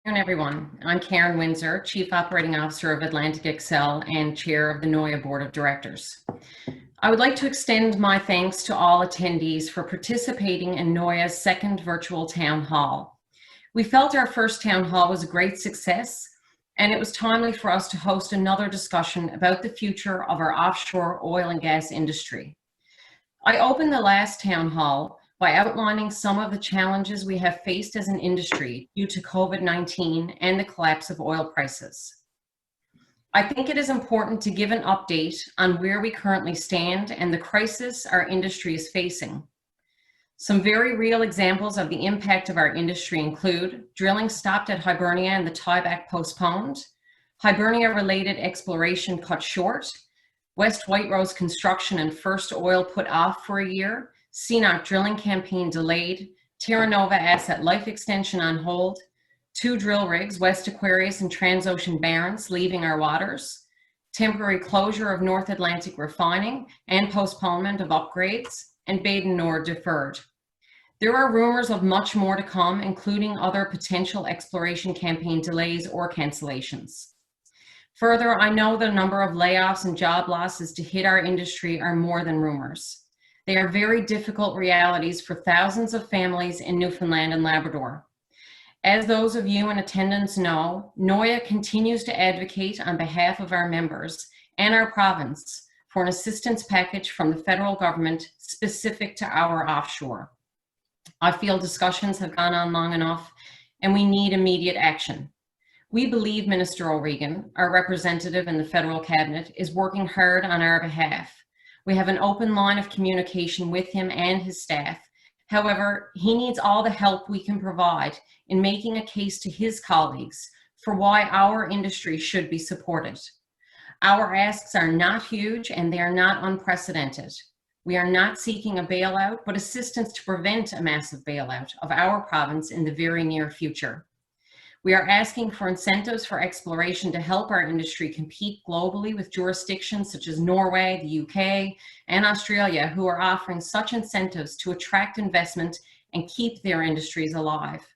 Good afternoon, everyone. I'm Karen Windsor, Chief Operating Officer of Atlantic Excel and Chair of the Noia Board of Directors. I would like to extend my thanks to all attendees for participating in Noia's second virtual town hall. We felt our first town hall was a great success, and it was timely for us to host another discussion about the future of our offshore oil and gas industry. I opened the last town hall by outlining some of the challenges we have faced as an industry due to COVID-19 and the collapse of oil prices. I think it is important to give an update on where we currently stand and the crisis our industry is facing. Some very real examples of the impact of our industry include drilling stopped at Hibernia and the tieback postponed, Hibernia-related exploration cut short, West White Rose construction and first oil put off for a year, CNOC drilling campaign delayed, Terra Nova asset life extension on hold, 2 drill rigs, West Aquarius and Transocean Barents, leaving our waters, temporary closure of North Atlantic refining and postponement of upgrades, and Baden Nord deferred. There are rumors of much more to come, including other potential exploration campaign delays or cancellations. Further, I know the number of layoffs and job losses to hit our industry are more than rumors. They are very difficult realities for thousands of families in Newfoundland and Labrador. As those of you in attendance know, Noia continues to advocate on behalf of our members and our province for an assistance package from the federal government specific to our offshore. I feel discussions have gone on long enough and we need immediate action. We believe Minister O'Regan, our representative in the federal cabinet, is working hard on our behalf. We have an open line of communication with him and his staff. However, he needs all the help we can provide in making a case to his colleagues for why our industry should be supported. Our asks are not huge and they are not unprecedented. We are not seeking a bailout, but assistance to prevent a massive bailout of our province in the very near future. We are asking for incentives for exploration to help our industry compete globally with jurisdictions such as Norway, the UK, and Australia, who are offering such incentives to attract investment and keep their industries alive.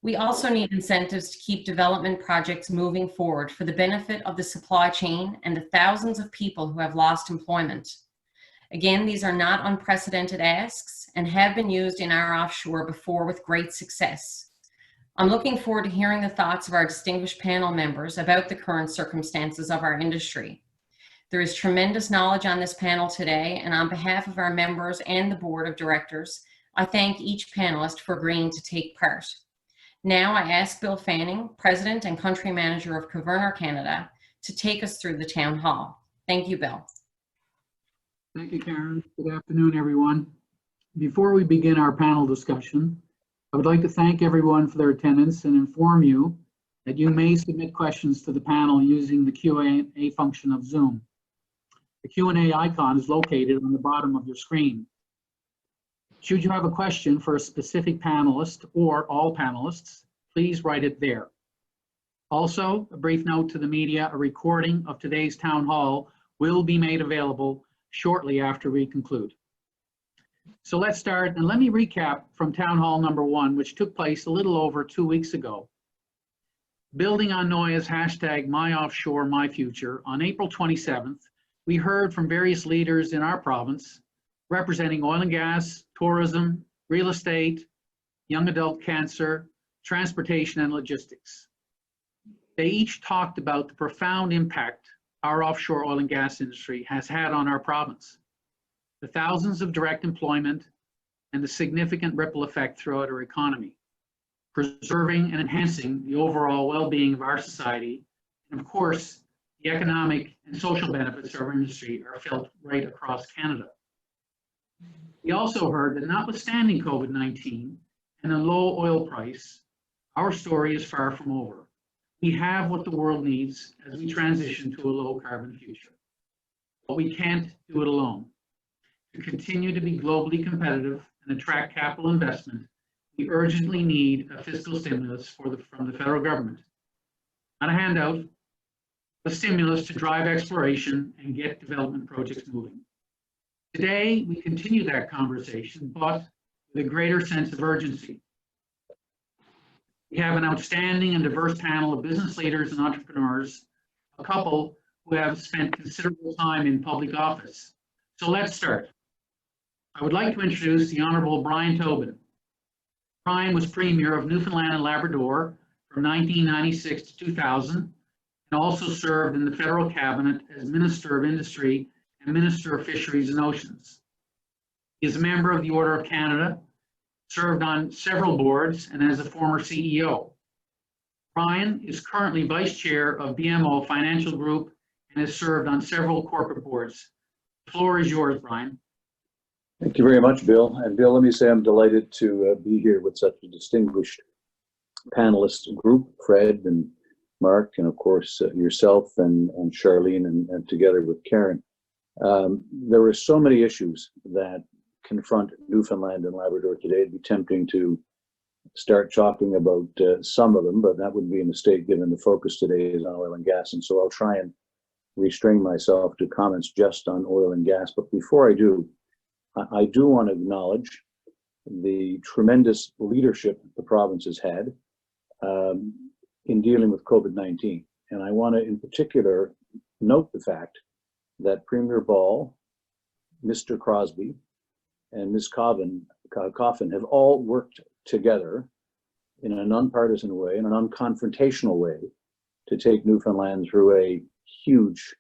We also need incentives to keep development projects moving forward for the benefit of the supply chain and the thousands of people who have lost employment. Again, these are not unprecedented asks and have been used in our offshore before with great success. I'm looking forward to hearing the thoughts of our distinguished panel members about the current circumstances of our industry. There is tremendous knowledge on this panel today, and on behalf of our members and the board of directors, I thank each panelist for agreeing to take part. Now I ask Bill Fanning, President and Country Manager of Coverner Canada, to take us through the town hall. Thank you, Bill. Thank you, Karen. Good afternoon, everyone. Before we begin our panel discussion, I would like to thank everyone for their attendance and inform you that you may submit questions to the panel using the Q&A function of Zoom. The Q&A icon is located on the bottom of your screen. Should you have a question for a specific panelist or all panelists, please write it there. Also, a brief note to the media, a recording of today's town hall will be made available shortly after we conclude. So let's start, and let me recap from Town Hall number 1, which took place a little over 2 weeks ago. Building on Noia's hashtag #MyOffshoreMyFuture, on April 27th, we heard from various leaders in our province representing oil and gas, tourism, real estate, young adult cancer, transportation, and logistics. They each talked about the profound impact our offshore oil and gas industry has had on our province, the thousands of direct employment, and the significant ripple effect throughout our economy, preserving and enhancing the overall well-being of our society, and of course, the economic and social benefits of our industry are felt right across Canada. We also heard that notwithstanding COVID-19 and a low oil price, our story is far from over. We have what the world needs as we transition to a low-carbon future, but we can't do it alone. To continue to be globally competitive and attract capital investment, we urgently need a fiscal stimulus from the federal government. Not a handout, a stimulus to drive exploration and get development projects moving. Today, we continue that conversation, but with a greater sense of urgency. We have an outstanding and diverse panel of business leaders and entrepreneurs, a couple who have spent considerable time in public office. So let's start. I would like to introduce the Honorable Brian Tobin. Brian was Premier of Newfoundland and Labrador from 1996 to 2000, and also served in the federal cabinet as Minister of Industry and Minister of Fisheries and Oceans. He is a member of the Order of Canada, served on several boards, and as a former CEO. Brian is currently Vice Chair of BMO Financial Group and has served on several corporate boards. The floor is yours, Brian. Thank you very much, Bill. And Bill, let me say I'm delighted to be here with such a distinguished panelist group, Fred and Mark, and of course yourself and Charlene, and together with Karen. There were so many issues that confront Newfoundland and Labrador today. It'd be tempting to start talking about some of them, but that would be a mistake given the focus today is on oil and gas. And so I'll try and restrain myself to comments just on oil and gas. But before I do want to acknowledge the tremendous leadership the province has had in dealing with COVID-19. And I want to in particular note the fact that Premier Ball, Mr. Crosby, and Ms. Coffin have all worked together in a nonpartisan way, in a non-confrontational way, to take Newfoundland through a huge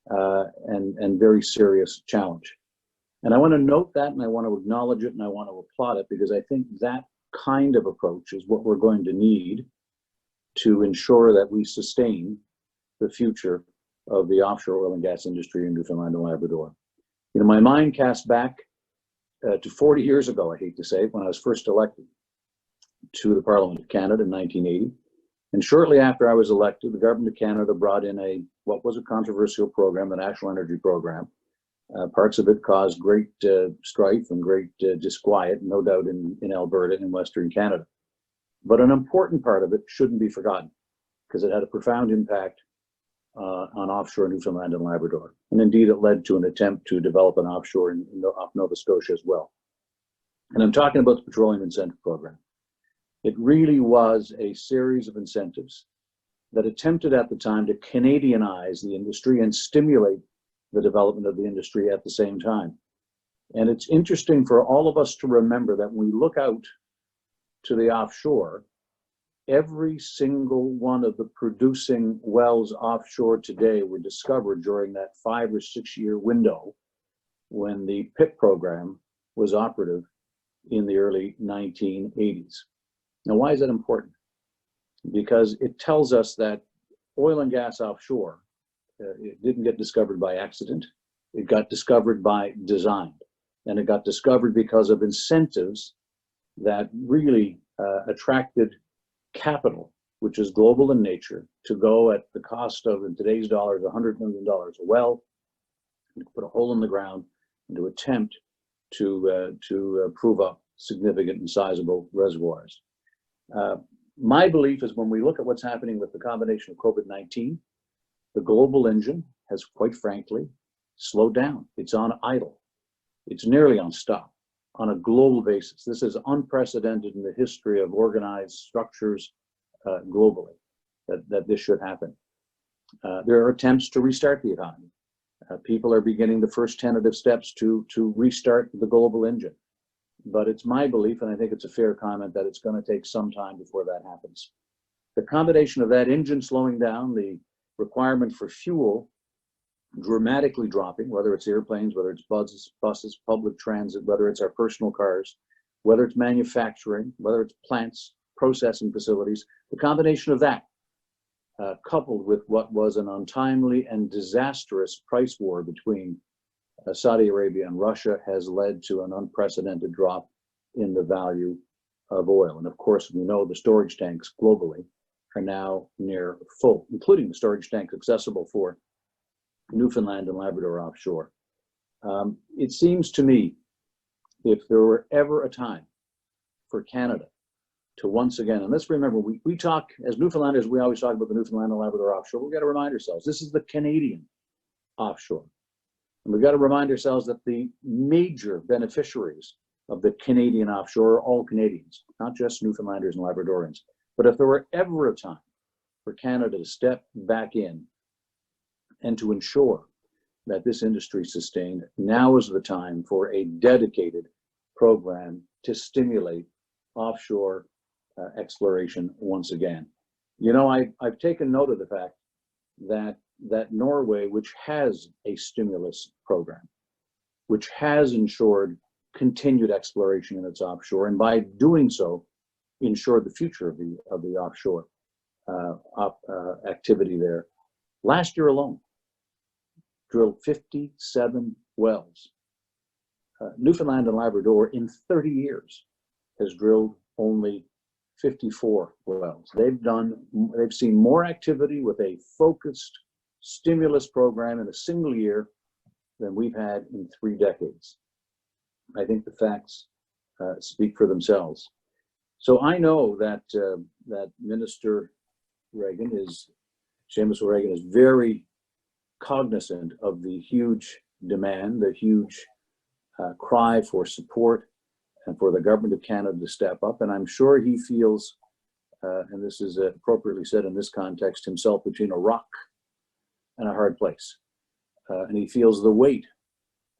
and very serious challenge. And I want to note that, and I want to acknowledge it, and I want to applaud it, because I think that kind of approach is what we're going to need to ensure that we sustain the future of the offshore oil and gas industry in Newfoundland and Labrador. You know, my mind casts back to 40 years ago, I hate to say it, when I was first elected to the Parliament of Canada in 1980. And shortly after I was elected, the Government of Canada brought in what was a controversial program, the National Energy Program. Parts of it caused great strife and great disquiet, no doubt in Alberta and Western Canada. But an important part of it shouldn't be forgotten, because it had a profound impact on offshore Newfoundland and Labrador. And indeed, it led to an attempt to develop an offshore off Nova Scotia as well. And I'm talking about the Petroleum Incentive Program. It really was a series of incentives that attempted at the time to Canadianize the industry and stimulate the development of the industry at the same time. And it's interesting for all of us to remember that when we look out to the offshore, every single one of the producing wells offshore today were discovered during that 5 or 6 year window when the PIP program was operative in the early 1980s. Now, why is that important? Because it tells us that oil and gas offshore, it didn't get discovered by accident. It got discovered by design. And it got discovered because of incentives that really attracted capital, which is global in nature, to go at the cost of, in today's dollars, $100 million a well, and to put a hole in the ground and to attempt to prove up significant and sizable reservoirs. My belief is when we look at what's happening with the combination of COVID-19, the global engine has, quite frankly, slowed down. It's on idle. It's nearly on stop on a global basis. This is unprecedented in the history of organized structures globally, that this should happen. There are attempts to restart the economy. People are beginning the first tentative steps to restart the global engine. But it's my belief, and I think it's a fair comment, that it's going to take some time before that happens. The combination of that engine slowing down, the requirement for fuel dramatically dropping, whether it's airplanes, whether it's buses, public transit, whether it's our personal cars, whether it's manufacturing, whether it's plants, processing facilities, the combination of that, coupled with what was an untimely and disastrous price war between Saudi Arabia and Russia, has led to an unprecedented drop in the value of oil. And of course, we know the storage tanks globally are now near full, including the storage tanks accessible for Newfoundland and Labrador offshore. It seems to me, if there were ever a time for Canada to once again, and let's remember, we talk, as Newfoundlanders, we always talk about the Newfoundland and Labrador offshore. We've got to remind ourselves, this is the Canadian offshore. And we've got to remind ourselves that the major beneficiaries of the Canadian offshore are all Canadians, not just Newfoundlanders and Labradorians. But if there were ever a time for Canada to step back in and to ensure that this industry sustained, now is the time for a dedicated program to stimulate offshore exploration once again. You know, I've taken note of the fact that Norway, which has a stimulus program, which has ensured continued exploration in its offshore, and by doing so, ensured the future of the offshore activity there. Last year alone, drilled 57 wells. Newfoundland and Labrador in 30 years has drilled only 54 wells. They've seen more activity with a focused stimulus program in a single year than we've had in 3 decades. I think the facts speak for themselves. So I know that that Minister Reagan Seamus O'Regan is very cognizant of the huge demand, the huge cry for support and for the government of Canada to step up. And I'm sure he feels, and this is appropriately said in this context, himself between a rock and a hard place. And he feels the weight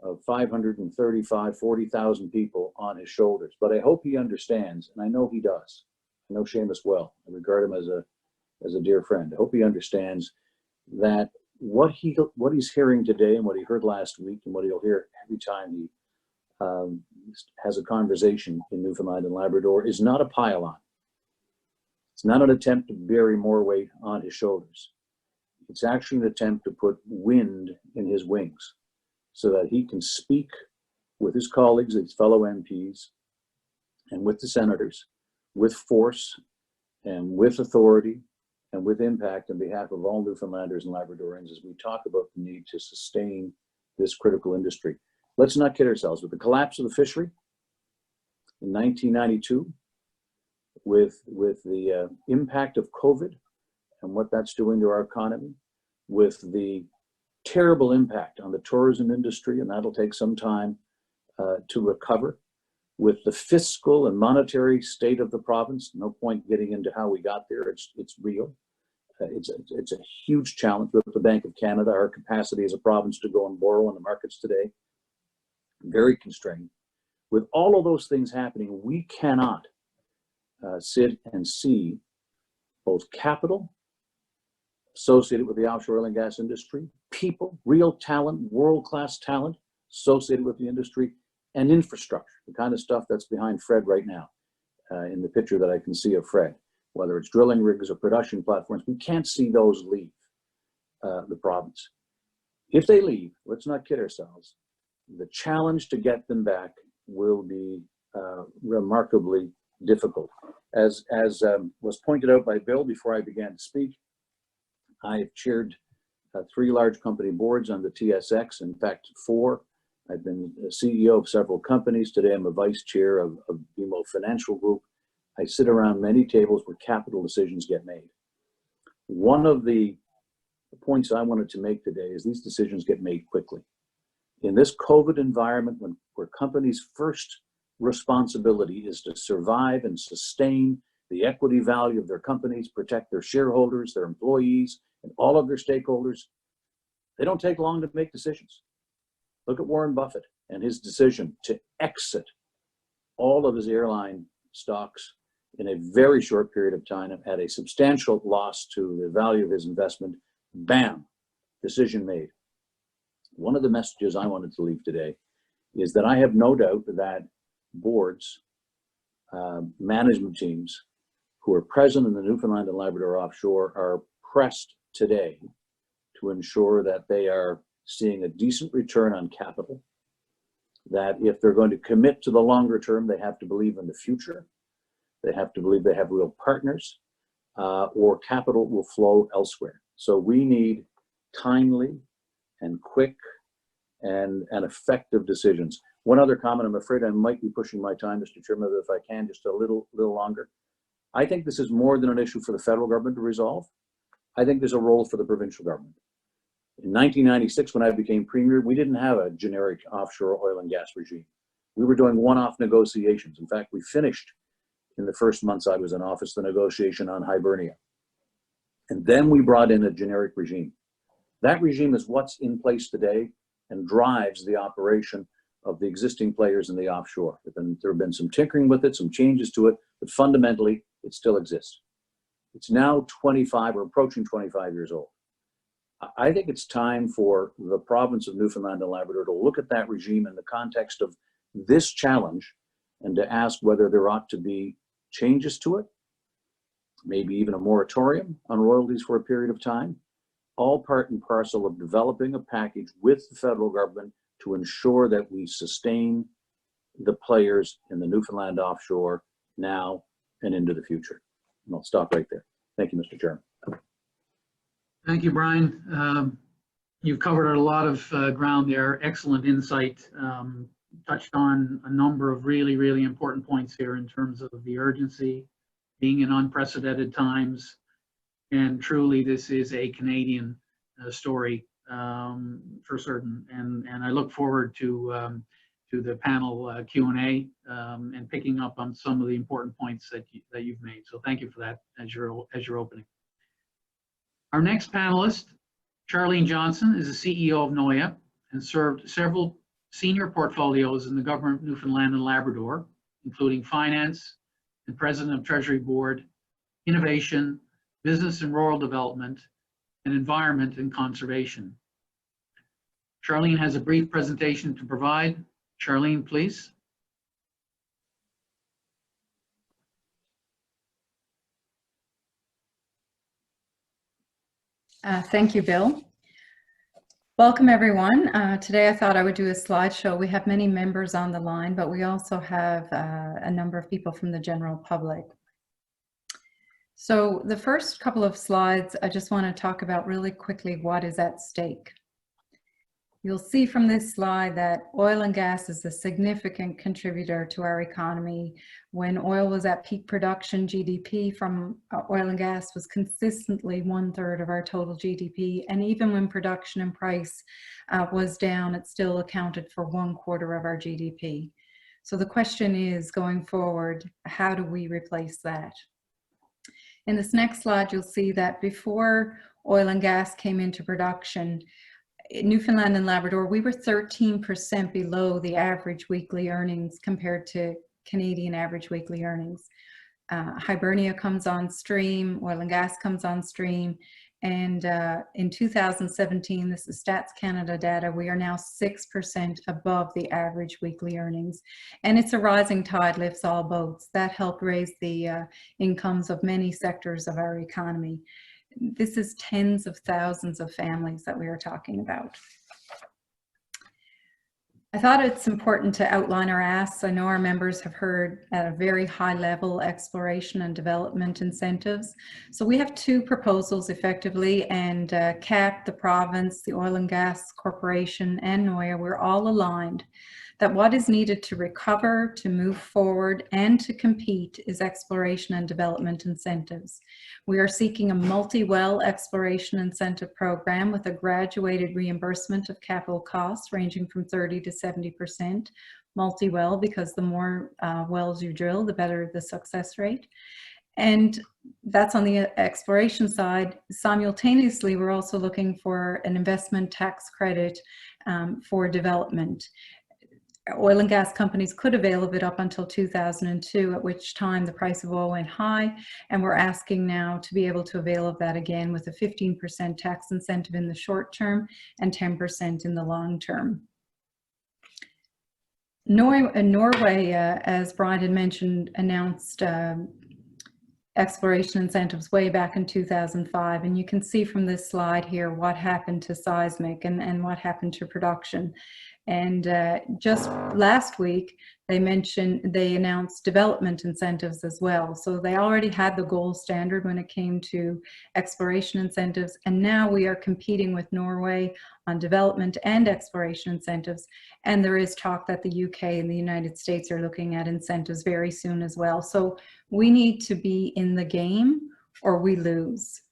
of 40,000 people on his shoulders. But I hope he understands, and I know he does. I know Seamus well. I regard him as a dear friend. I hope he understands that what he's hearing today and what he heard last week and what he'll hear every time he has a conversation in Newfoundland and Labrador is not a pile-on. It's not an attempt to bury more weight on his shoulders. It's actually an attempt to put wind in his wings so that he can speak with his colleagues, his fellow MPs, and with the senators, with force and with authority and with impact on behalf of all Newfoundlanders and Labradorians as we talk about the need to sustain this critical industry. Let's not kid ourselves. With the collapse of the fishery in 1992, with the impact of COVID and what that's doing to our economy, with the terrible impact on the tourism industry, and that'll take some time to recover, with the fiscal and monetary state of the province. No point getting into how we got there. It's real. It's a huge challenge with the Bank of Canada. Our capacity as a province to go and borrow in the markets today, very constrained. With all of those things happening, we cannot sit and see both capital associated with the offshore oil and gas industry, people, real talent, world-class talent associated with the industry, and infrastructure, the kind of stuff that's behind Fred right now in the picture that I can see of Fred, whether it's drilling rigs or production platforms. We can't see those leave the province. If they leave, let's not kid ourselves, the challenge to get them back will be remarkably difficult. As was pointed out by Bill before I began to speak, I've chaired 3 large company boards on the TSX, in fact 4. I've been a CEO of several companies. Today I'm a vice chair of BMO Financial Group. I sit around many tables where capital decisions get made. One of the points I wanted to make today is these decisions get made quickly. In this COVID environment, where companies' first responsibility is to survive and sustain the equity value of their companies, protect their shareholders, their employees, and all of their stakeholders, they don't take long to make decisions. Look at Warren Buffett and his decision to exit all of his airline stocks in a very short period of time at a substantial loss to the value of his investment. Bam, decision made. One of the messages I wanted to leave today is that I have no doubt that boards, management teams who are present in the Newfoundland and Labrador offshore are pressed today to ensure that they are seeing a decent return on capital, that if they're going to commit to the longer term, they have to believe in the future. They have to believe they have real partners, or capital will flow elsewhere. So we need timely and quick and effective decisions. One other comment, I'm afraid I might be pushing my time, Mr. Chairman, but if I can, just a little longer. I think this is more than an issue for the federal government to resolve. I think there's a role for the provincial government. In 1996, when I became premier, we didn't have a generic offshore oil and gas regime. We were doing one-off negotiations. In fact, we finished in the first months I was in office, the negotiation on Hibernia. And then we brought in a generic regime. That regime is what's in place today and drives the operation of the existing players in the offshore. There have been some tinkering with it, some changes to it, but fundamentally, it still exists. It's now 25 or approaching 25 years old. I think it's time for the province of Newfoundland and Labrador to look at that regime in the context of this challenge and to ask whether there ought to be changes to it, maybe even a moratorium on royalties for a period of time, all part and parcel of developing a package with the federal government to ensure that we sustain the players in the Newfoundland offshore now and into the future. And I'll stop right there. Thank you, Mr. Chairman. Thank you, Brian. You've covered a lot of ground there. Excellent insight. Touched on a number of really, really important points here in terms of the urgency, being in unprecedented times, and truly this is a Canadian story for certain. And I look forward to the panel Q&A and picking up on some of the important points that you've made. So thank you for that as your opening. Our next panelist, Charlene Johnson, is the CEO of Noia and served several senior portfolios in the government of Newfoundland and Labrador, including finance and president of Treasury Board, innovation, business and rural development, and environment and conservation. Charlene has a brief presentation to provide. Charlene, please. Thank you, Bill. Welcome, everyone. Today I thought I would do a slideshow. We have many members on the line, but we also have a number of people from the general public. So the first couple of slides, I just want to talk about really quickly what is at stake. You'll see from this slide that oil and gas is a significant contributor to our economy. When oil was at peak production, GDP from oil and gas was consistently 1/3 of our total GDP. And even when production and price was down, it still accounted for 1/4 of our GDP. So the question is, going forward, how do we replace that? In this next slide, you'll see that before oil and gas came into production, in Newfoundland and Labrador, we were 13% below the average weekly earnings compared to Canadian average weekly earnings. Hibernia comes on stream, oil and gas comes on stream, and in 2017, this is Stats Canada data, we are now 6% above the average weekly earnings. And it's a rising tide lifts all boats. That helped raise the incomes of many sectors of our economy. This is tens of thousands of families that we are talking about. I thought it's important to outline our asks. I know our members have heard at a very high level exploration and development incentives. So we have two proposals effectively, and CAP, the province, the Oil and Gas Corporation, and Noia, we're all aligned that what is needed to recover, to move forward, and to compete is exploration and development incentives. We are seeking a multi-well exploration incentive program with a graduated reimbursement of capital costs ranging from 30 to 70%. Multi-well, because the more wells you drill, the better the success rate. And that's on the exploration side. Simultaneously, we're also looking for an investment tax credit for development. Oil and gas companies could avail of it up until 2002, at which time the price of oil went high, and we're asking now to be able to avail of that again with a 15% tax incentive in the short term and 10% in the long term. Norway, as Brian had mentioned, announced exploration incentives way back in 2005, and you can see from this slide here what happened to seismic and what happened to production. And just last week, they announced development incentives as well. So they already had the gold standard when it came to exploration incentives. And now we are competing with Norway on development and exploration incentives. And there is talk that the UK and the United States are looking at incentives very soon as well. So we need to be in the game or we lose.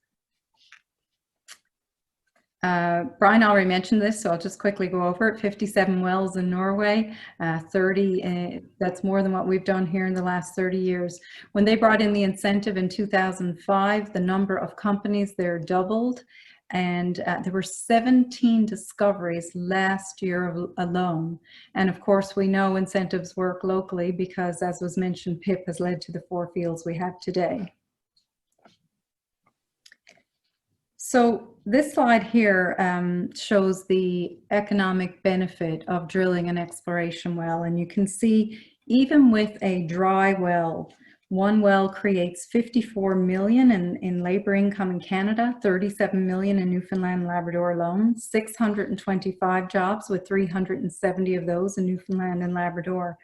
Brian already mentioned this, so I'll just quickly go over it. 57 wells in Norway, 30, that's more than what we've done here in the last 30 years. When they brought in the incentive in 2005, the number of companies there doubled, and there were 17 discoveries last year alone. And of course, we know incentives work locally because, as was mentioned, PIP has led to the 4 fields we have today. So this slide here shows the economic benefit of drilling an exploration well. And you can see even with a dry well, one well creates 54 million in labor income in Canada, 37 million in Newfoundland and Labrador alone, 625 jobs with 370 of those in Newfoundland and Labrador.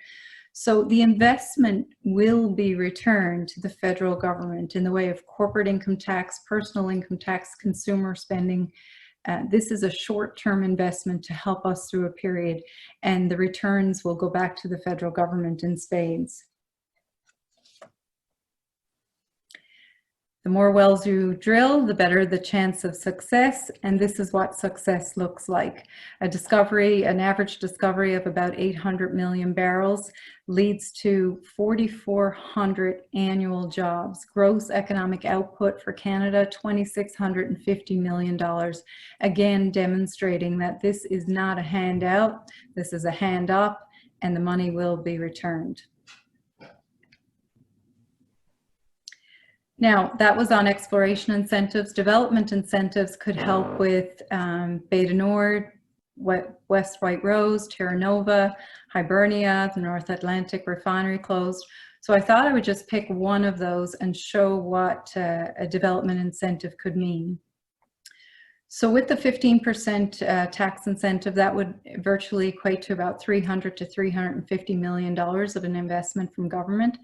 So the investment will be returned to the federal government in the way of corporate income tax, personal income tax, consumer spending. This is a short-term investment to help us through a period, and the returns will go back to the federal government in spades. The more wells you drill, the better the chance of success, and this is what success looks like. A discovery, an average discovery of about 800 million barrels leads to 4,400 annual jobs. Gross economic output for Canada, $2,650 million. Again, demonstrating that this is not a handout, this is a hand up, and the money will be returned. Now, that was on exploration incentives. Development incentives could help with Beta Nord, West White Rose, Terra Nova, Hibernia, the North Atlantic refinery closed. So I thought I would just pick one of those and show what a development incentive could mean. So with the 15% tax incentive, that would virtually equate to about $300 to $350 million of an investment from government.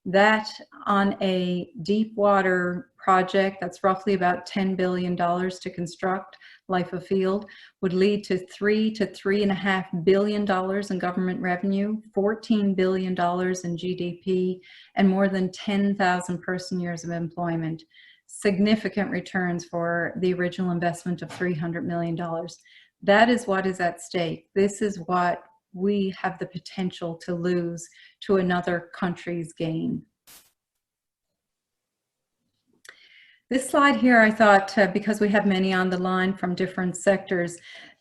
That on a deep water project that's roughly about $10 billion to construct, life of field, would lead to $3 to $3.5 billion in government revenue, $14 billion in GDP, and more than 10,000 person years of employment. Significant returns for the original investment of $300 million. That is what is at stake. This is what we have the potential to lose to another country's gain. This slide here, I thought, because we have many on the line from different sectors,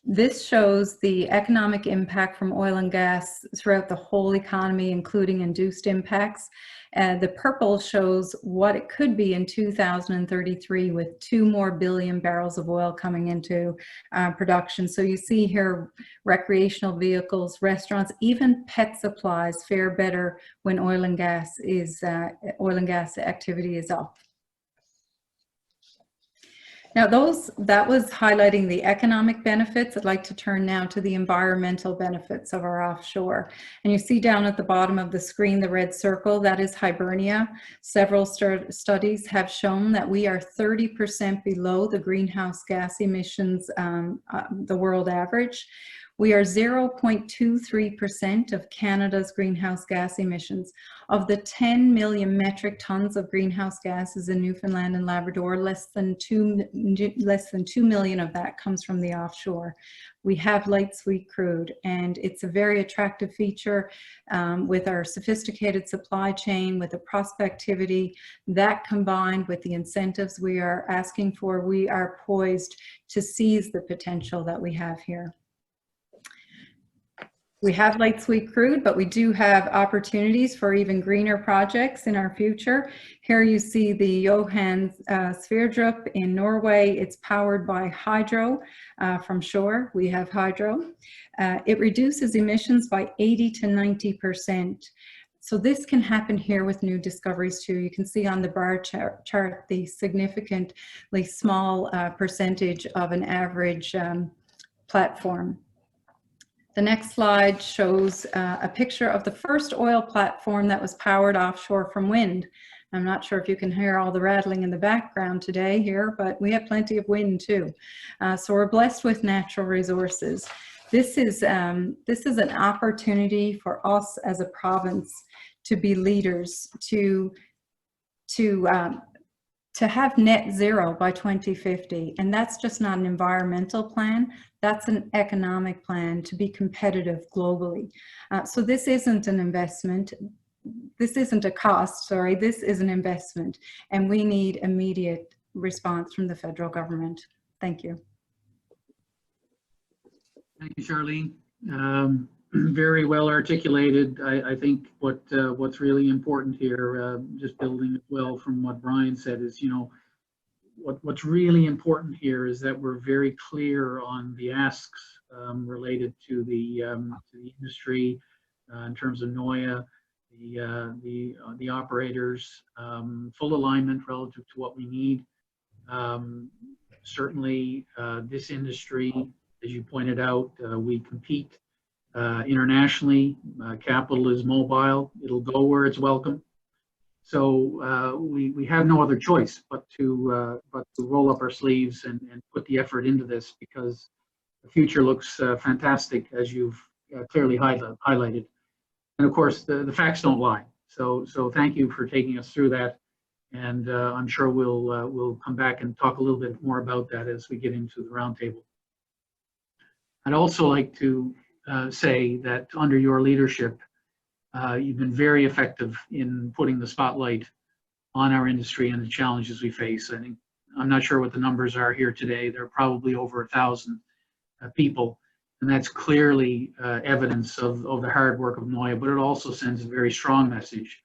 this shows the economic impact from oil and gas throughout the whole economy, including induced impacts. The purple shows what it could be in 2033 with 2 more billion barrels of oil coming into production. So you see here recreational vehicles, restaurants, even pet supplies fare better when oil and gas activity is up. Now that was highlighting the economic benefits. I'd like to turn now to the environmental benefits of our offshore. And you see down at the bottom of the screen, the red circle, that is Hibernia. Several studies have shown that we are 30% below the greenhouse gas emissions, the world average. We are 0.23% of Canada's greenhouse gas emissions. Of the 10 million metric tons of greenhouse gases in Newfoundland and Labrador, less than 2 million of that comes from the offshore. We have light sweet crude, and it's a very attractive feature with our sophisticated supply chain, with the prospectivity, that combined with the incentives we are asking for, we are poised to seize the potential that we have here. We have light sweet crude, but we do have opportunities for even greener projects in our future. Here you see the Johan Sverdrup in Norway. It's powered by hydro from shore. We have hydro. It reduces emissions by 80 to 90%. So this can happen here with new discoveries too. You can see on the bar chart the significantly small percentage of an average platform. The next slide shows a picture of the first oil platform that was powered offshore from wind. I'm not sure if you can hear all the rattling in the background today here, but we have plenty of wind too. So we're blessed with natural resources. This is an opportunity for us as a province to be leaders, to to have net zero by 2050. And that's just not an environmental plan, that's an economic plan to be competitive globally. So this isn't an investment, this isn't a cost, sorry, this is an investment. And we need immediate response from the federal government. Thank you. Thank you, Charlene. Very well articulated. I think what's really important here, just building as well from what Brian said, is, you know, what's really important here is that we're very clear on the asks related to the industry in terms of Noia, the operators, full alignment relative to what we need. Certainly, this industry, as you pointed out, we compete internationally. Capital is mobile. It'll go where it's welcome. So we have no other choice but to roll up our sleeves and put the effort into this, because the future looks fantastic, as you've clearly highlighted. And of course, the facts don't lie. So thank you for taking us through that. And I'm sure we'll come back and talk a little bit more about that as we get into the roundtable. I'd also like to say that under your leadership, you've been very effective in putting the spotlight on our industry and the challenges we face. I think, I'm not sure what the numbers are here today. There are probably over 1,000 people, and that's clearly evidence of the hard work of Noia, but it also sends a very strong message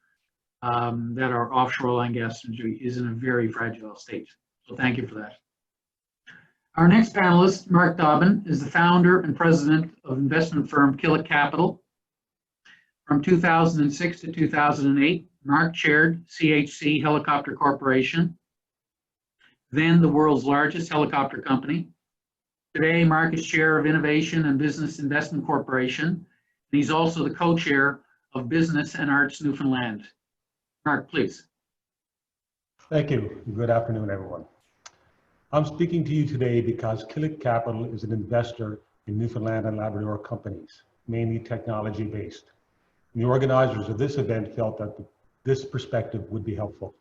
that our offshore oil and gas industry is in a very fragile state. So thank you for that. Our next panelist, Mark Dobbin, is the founder and president of investment firm Killick Capital. From 2006 to 2008, Mark chaired CHC Helicopter Corporation, then the world's largest helicopter company. Today, Mark is chair of Innovation and Business Investment Corporation, and he's also the co-chair of Business and Arts Newfoundland. Mark, please. Thank you. Good afternoon, everyone. I'm speaking to you today because Killick Capital is an investor in Newfoundland and Labrador companies, mainly technology-based. The organizers of this event felt that this perspective would be helpful.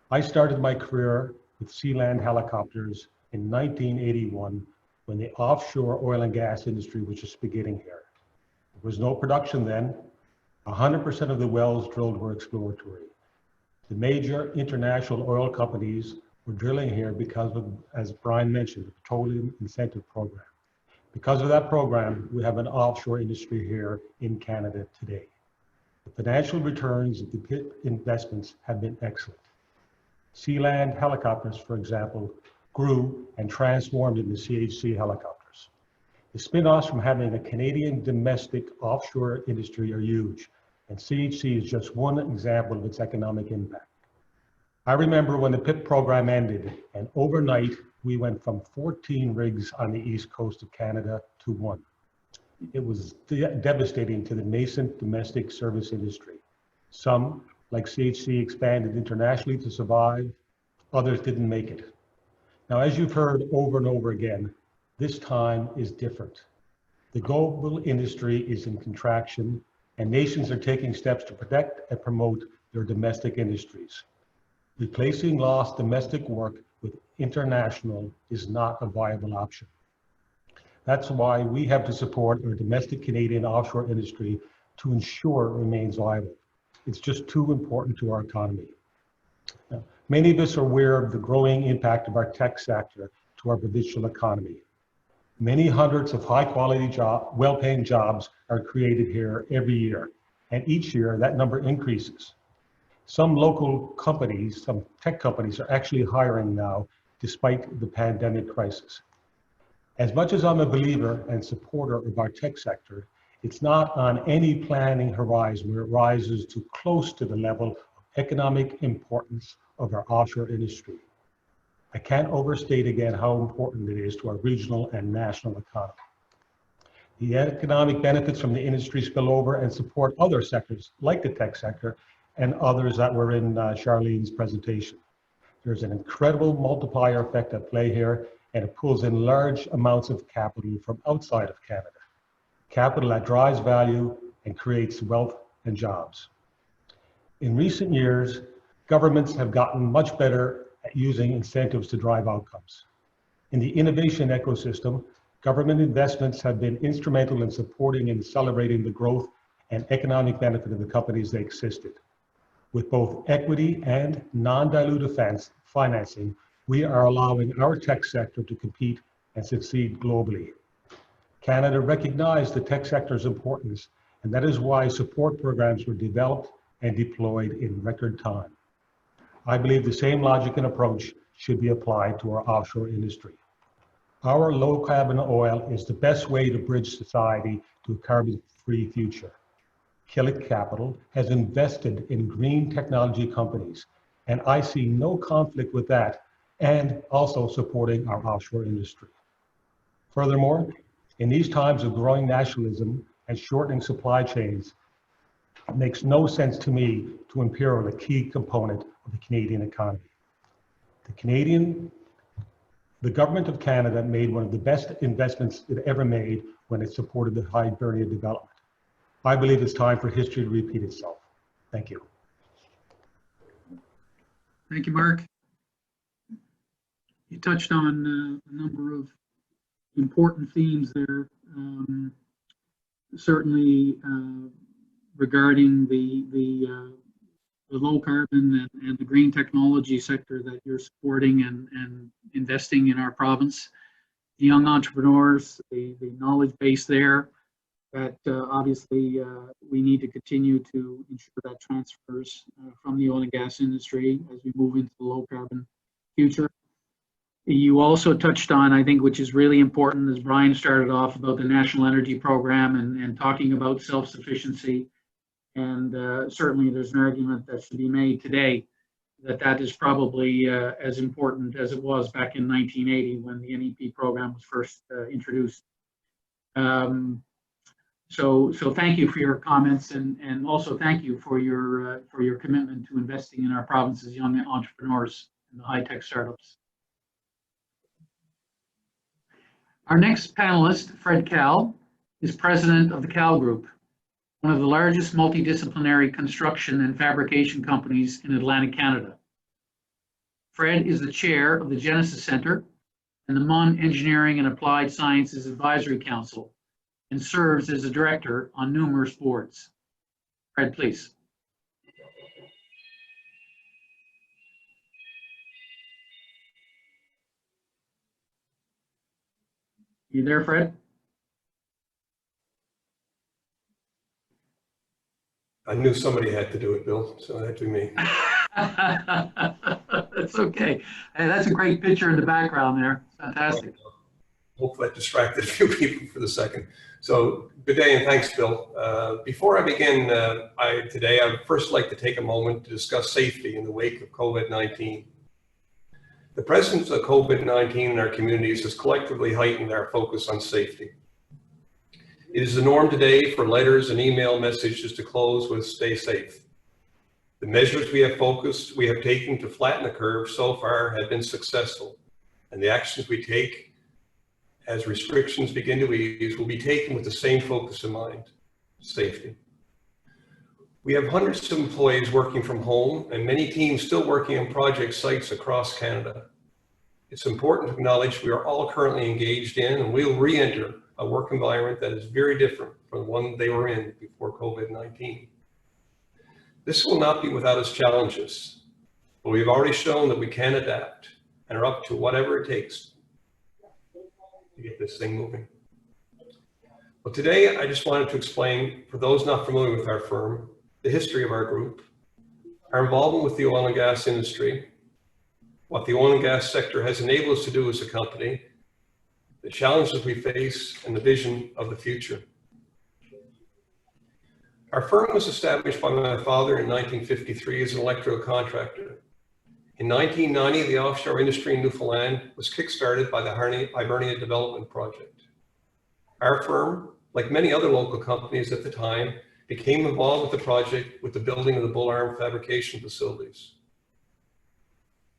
I started my career with Sealand Helicopters in 1981 when the offshore oil and gas industry was just beginning here. There was no production then. 100% of the wells drilled were exploratory. The major international oil companies were drilling here because of, as Brian mentioned, the Petroleum Incentive Program. Because of that program, we have an offshore industry here in Canada today. The financial returns of the PIP investments have been excellent. Sealand Helicopters, for example, grew and transformed into CHC Helicopters. The spin-offs from having a Canadian domestic offshore industry are huge, and CHC is just one example of its economic impact. I remember when the PIP program ended, and overnight we went from 14 rigs on the east coast of Canada to 1. It was devastating to the nascent domestic service industry. Some, like CHC, expanded internationally to survive. Others didn't make it. Now, as you've heard over and over again, this time is different. The global industry is in contraction, and nations are taking steps to protect and promote their domestic industries. Replacing lost domestic work with international is not a viable option. That's why we have to support our domestic Canadian offshore industry to ensure it remains viable. It's just too important to our economy. Now, many of us are aware of the growing impact of our tech sector to our provincial economy. Many hundreds of high-quality well-paying jobs are created here every year, and each year that number increases. Some local companies, some tech companies are actually hiring now despite the pandemic crisis. As much as I'm a believer and supporter of our tech sector, it's not on any planning horizon where it rises to close to the level of economic importance of our offshore industry. I can't overstate again how important it is to our regional and national economy. The economic benefits from the industry spill over and support other sectors like the tech sector and others that were in Charlene's presentation. There's an incredible multiplier effect at play here, and it pulls in large amounts of capital from outside of Canada. Capital that drives value and creates wealth and jobs. In recent years, governments have gotten much better at using incentives to drive outcomes. In the innovation ecosystem, government investments have been instrumental in supporting and celebrating the growth and economic benefit of the companies that existed. With both equity and non-dilutive financing, we are allowing our tech sector to compete and succeed globally. Canada recognized the tech sector's importance, and that is why support programs were developed and deployed in record time. I believe the same logic and approach should be applied to our offshore industry. Our low carbon oil is the best way to bridge society to a carbon-free future. Killick Capital has invested in green technology companies, and I see no conflict with that and also supporting our offshore industry. Furthermore, in these times of growing nationalism and shortening supply chains, it makes no sense to me to imperil a key component of the Canadian economy. The government of Canada made one of the best investments it ever made when it supported the Hibernia development. I believe it's time for history to repeat itself. Thank you. Thank you, Mark. You touched on a number of important themes there, certainly regarding the low carbon and the green technology sector that you're supporting and investing in our province. The young entrepreneurs, the knowledge base there, that obviously we need to continue to ensure that transfers from the oil and gas industry as we move into the low carbon future. You also touched on, I think, which is really important, as Brian started off, about the National Energy Program and talking about self-sufficiency. And certainly there's an argument that should be made today that that is probably as important as it was back in 1980 when the NEP program was first introduced. So thank you for your comments, and also thank you for your commitment to investing in our province's young entrepreneurs and the high-tech startups. Our next panelist, Fred Cal, is president of the Cal Group, one of the largest multidisciplinary construction and fabrication companies in Atlantic Canada. Fred is the chair of the Genesis Center and the MUN Engineering and Applied Sciences Advisory Council, and serves as a director on numerous boards. Fred, please. You there, Fred? I knew somebody had to do it, Bill, so it had to be me. That's okay. Hey, that's a great picture in the background there. Fantastic. Hopefully that distracted a few people for the second. So good day and thanks, Bill. Before I begin today, I would first like to take a moment to discuss safety in the wake of COVID-19. The presence of COVID-19 in our communities has collectively heightened our focus on safety. It is the norm today for letters and email messages to close with "stay safe." The measures we have taken to flatten the curve so far have been successful, and the actions we take as restrictions begin to ease will be taken with the same focus in mind: safety. We have hundreds of employees working from home and many teams still working on project sites across Canada. It's important to acknowledge we are all currently engaged in and will re-enter a work environment that is very different from the one they were in before COVID-19. This will not be without its challenges, but we've already shown that we can adapt and are up to whatever it takes to get this thing moving. Well, today I just wanted to explain, for those not familiar with our firm, the history of our group, our involvement with the oil and gas industry, what the oil and gas sector has enabled us to do as a company, the challenges we face, and the vision of the future. Our firm was established by my father in 1953 as an electrical contractor. In 1990, the offshore industry in Newfoundland was kickstarted by the Hibernia Development Project. Our firm, like many other local companies at the time, became involved with the project with the building of the bull arm fabrication facilities.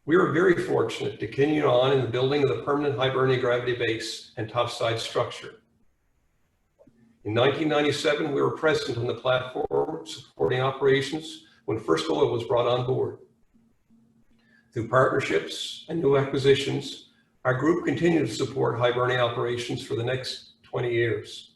We were very fortunate to continue on in the building of the permanent Hibernia gravity base and topside structure. In 1997, we were present on the platform supporting operations when first oil was brought on board. Through partnerships and new acquisitions, our group continued to support high-burning operations for the next 20 years.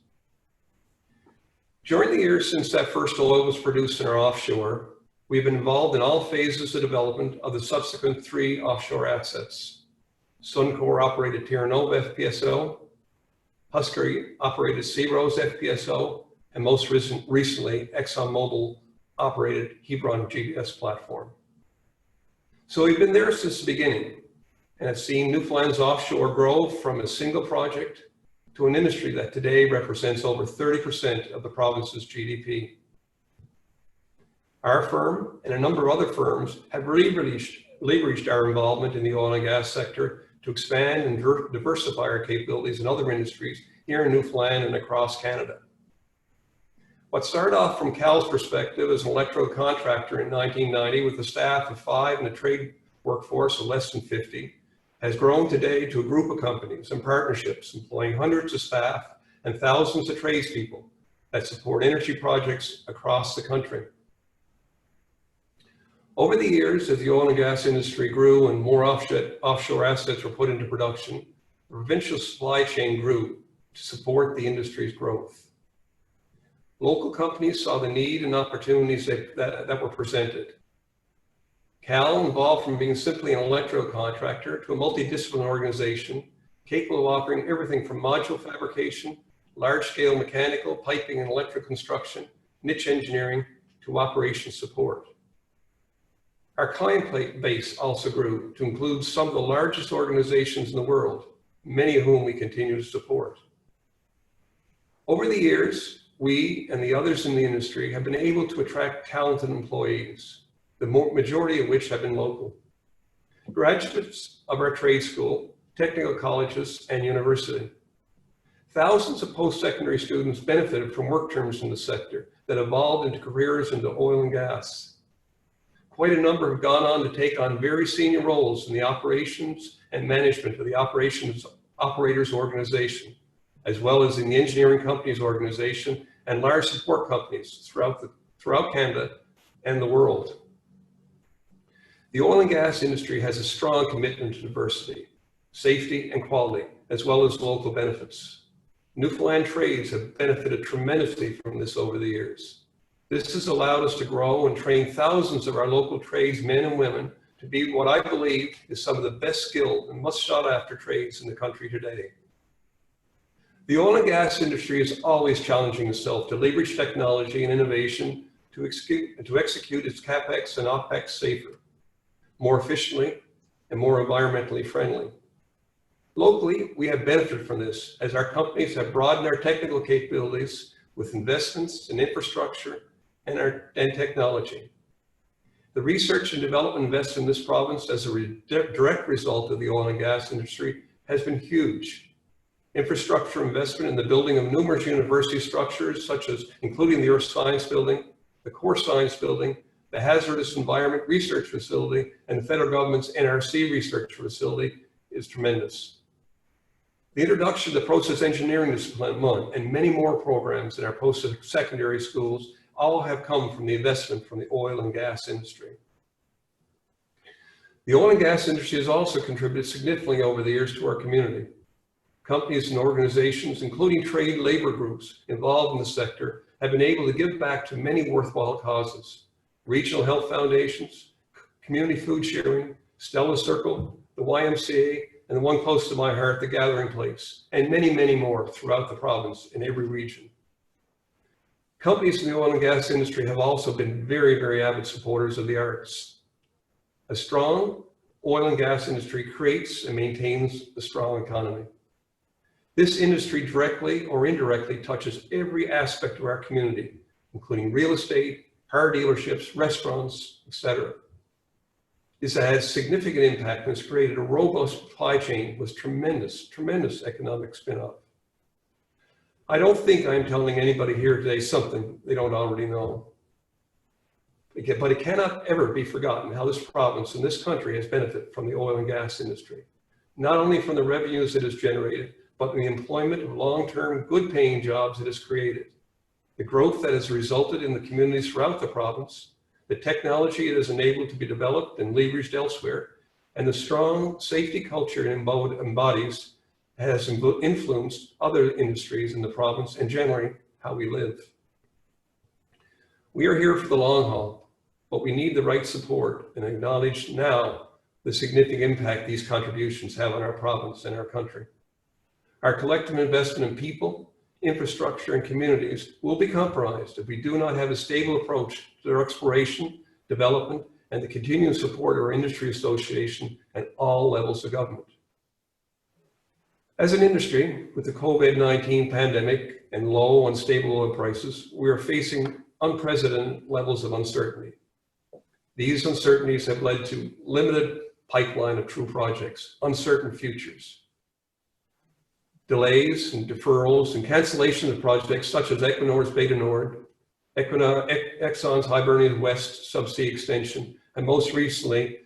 During the years since that first oil was produced in our offshore, we've been involved in all phases of development of the subsequent 3 offshore assets. Suncor operated Terra Nova FPSO, Husky operated Sea Rose FPSO, and most recently, ExxonMobil operated Hebron GBS platform. So we've been there since the beginning and have seen Newfoundland's offshore grow from a single project to an industry that today represents over 30% of the province's GDP. Our firm and a number of other firms have leveraged our involvement in the oil and gas sector to expand and diversify our capabilities in other industries here in Newfoundland and across Canada. What started off from Cal's perspective as an electrical contractor in 1990 with a staff of 5 and a trade workforce of less than 50 has grown today to a group of companies and partnerships employing hundreds of staff and thousands of tradespeople that support energy projects across the country. Over the years, as the oil and gas industry grew and more offshore assets were put into production, the provincial supply chain grew to support the industry's growth. Local companies saw the need and opportunities that were presented. Cal evolved from being simply an electrical contractor to a multidisciplinary organization capable of offering everything from module fabrication, large-scale mechanical, piping and electrical construction, niche engineering, to operations support. Our client base also grew to include some of the largest organizations in the world, many of whom we continue to support. Over the years, we and the others in the industry have been able to attract talented employees, the majority of which have been local. Graduates of our trade school, technical colleges, and university. Thousands of post-secondary students benefited from work terms in the sector that evolved into careers into oil and gas. Quite a number have gone on to take on very senior roles in the operations and management of the operators organization, as well as in the engineering companies organization and large support companies throughout Canada and the world. The oil and gas industry has a strong commitment to diversity, safety, and quality, as well as local benefits. Newfoundland trades have benefited tremendously from this over the years. This has allowed us to grow and train thousands of our local trades, men and women, to be what I believe is some of the best skilled and most sought after trades in the country today. The oil and gas industry is always challenging itself to leverage technology and innovation to execute its CapEx and OpEx safer, more efficiently, and more environmentally friendly. Locally, we have benefited from this as our companies have broadened our technical capabilities with investments in infrastructure and technology. The research and development invested in this province as a direct result of the oil and gas industry has been huge. Infrastructure investment in the building of numerous university structures, such as including the Earth Science Building, the Core Science Building, the Hazardous Environment Research Facility, and the federal government's NRC Research Facility is tremendous. The introduction of the process engineering discipline and many more programs in our post-secondary schools all have come from the investment from the oil and gas industry. The oil and gas industry has also contributed significantly over the years to our community. Companies and organizations, including trade labor groups involved in the sector, have been able to give back to many worthwhile causes. Regional health foundations, community food sharing, Stella Circle, the YMCA, and the one close to my heart, the Gathering Place, and many, many more throughout the province in every region. Companies in the oil and gas industry have also been very, very avid supporters of the arts. A strong oil and gas industry creates and maintains a strong economy. This industry directly or indirectly touches every aspect of our community, including real estate, car dealerships, restaurants, etc. This has significant impact and has created a robust supply chain with tremendous, tremendous economic spin-off. I don't think I'm telling anybody here today something they don't already know. But it cannot ever be forgotten how this province and this country has benefited from the oil and gas industry, not only from the revenues it has generated, but the employment of long-term, good-paying jobs it has created, the growth that has resulted in the communities throughout the province, the technology it has enabled to be developed and leveraged elsewhere, and the strong safety culture it embodies has influenced other industries in the province and generally how we live. We are here for the long haul, but we need the right support and acknowledge now the significant impact these contributions have on our province and our country. Our collective investment in people, infrastructure, and communities will be compromised if we do not have a stable approach to their exploration, development, and the continuing support of our industry association at all levels of government. As an industry, with the COVID-19 pandemic and low unstable oil prices, we are facing unprecedented levels of uncertainty. These uncertainties have led to limited pipeline of true projects, uncertain futures, delays and deferrals and cancellation of projects such as Equinor's Beta Nord, Exxon's Hibernia West subsea extension, and most recently,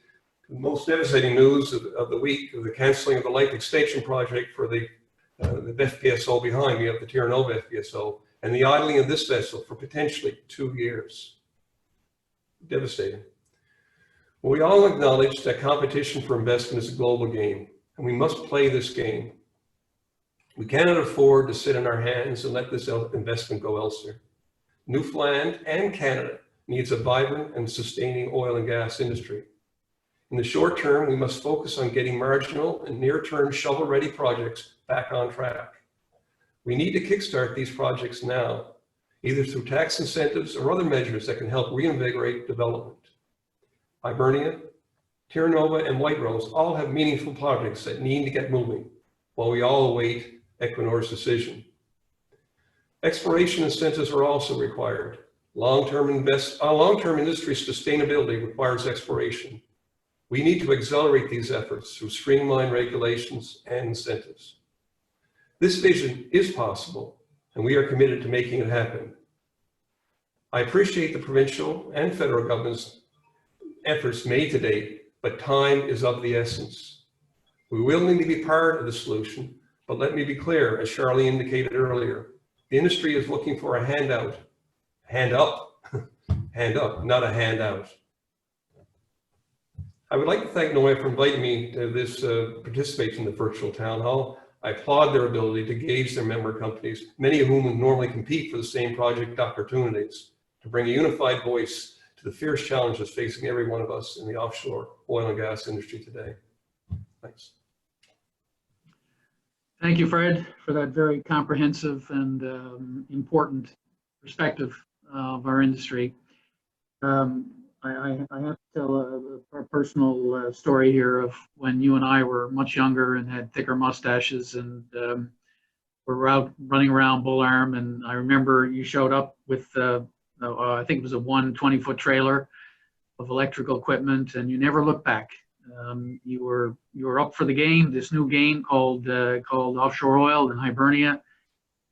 the most devastating news of the week of the canceling of the life extension project for the FPSO behind me, of the Terra Nova FPSO, and the idling of this vessel for potentially 2 years. Devastating. We all acknowledge that competition for investment is a global game, and we must play this game. We cannot afford to sit on our hands and let this investment go elsewhere. Newfoundland and Canada needs a vibrant and sustaining oil and gas industry. In the short term, we must focus on getting marginal and near-term shovel-ready projects back on track. We need to kickstart these projects now, either through tax incentives or other measures that can help reinvigorate development. Hibernia, Terra Nova, and White Rose all have meaningful projects that need to get moving while we all await Equinor's decision. Exploration incentives are also required. Long-term industry sustainability requires exploration. We need to accelerate these efforts through streamlined regulations and incentives. This vision is possible, and we are committed to making it happen. I appreciate the provincial and federal government's efforts made to date, but time is of the essence. We will need to be part of the solution, but let me be clear, as Charlie indicated earlier, the industry is looking for a handout, hand up, hand up, not a handout. I would like to thank Noia for inviting me to participate in the virtual town hall. I applaud their ability to gauge their member companies, many of whom would normally compete for the same project opportunities, to bring a unified voice to the fierce challenges facing every one of us in the offshore oil and gas industry today. Thanks. Thank you, Fred, for that very comprehensive and important perspective of our industry. I have to tell a personal story here of when you and I were much younger and had thicker mustaches, and were out running around Bull Arm, and I remember you showed up with I think it was a 20-foot trailer of electrical equipment, and you never looked back. You were up for the game, this new game called offshore oil in Hibernia.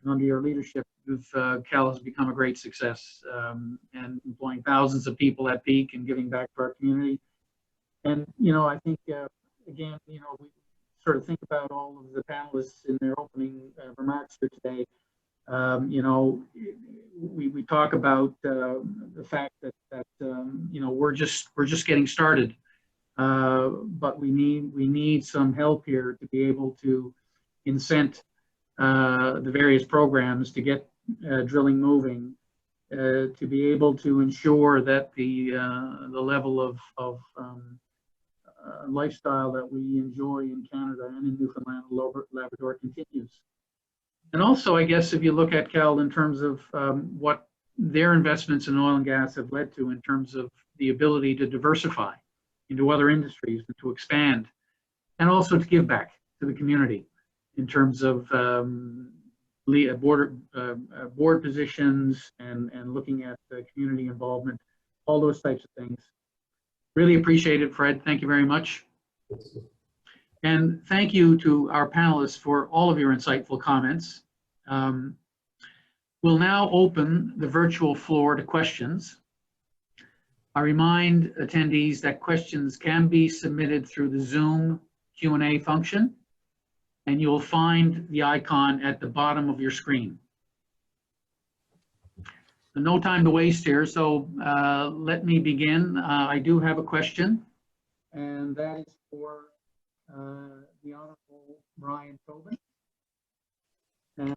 And under your leadership, Cal has become a great success, and employing thousands of people at peak and giving back to our community. And I think again, we sort of think about all of the panelists in their opening remarks here today. We talk about the fact that we're just getting started, but we need some help here to be able to incent the various programs to get drilling moving, to be able to ensure that the level of lifestyle that we enjoy in Canada and in Newfoundland and Labrador continues. And also, I guess, if you look at Cal in terms of what their investments in oil and gas have led to in terms of the ability to diversify into other industries and to expand, and also to give back to the community in terms of board positions and looking at community involvement, all those types of things. Really appreciate it, Fred. Thank you very much. And thank you to our panelists for all of your insightful comments. We'll now open the virtual floor to questions. I remind attendees that questions can be submitted through the Zoom Q&A function, and you'll find the icon at the bottom of your screen. So no time to waste here, so let me begin. I do have a question, and that is for the Honorable Brian Tobin. And,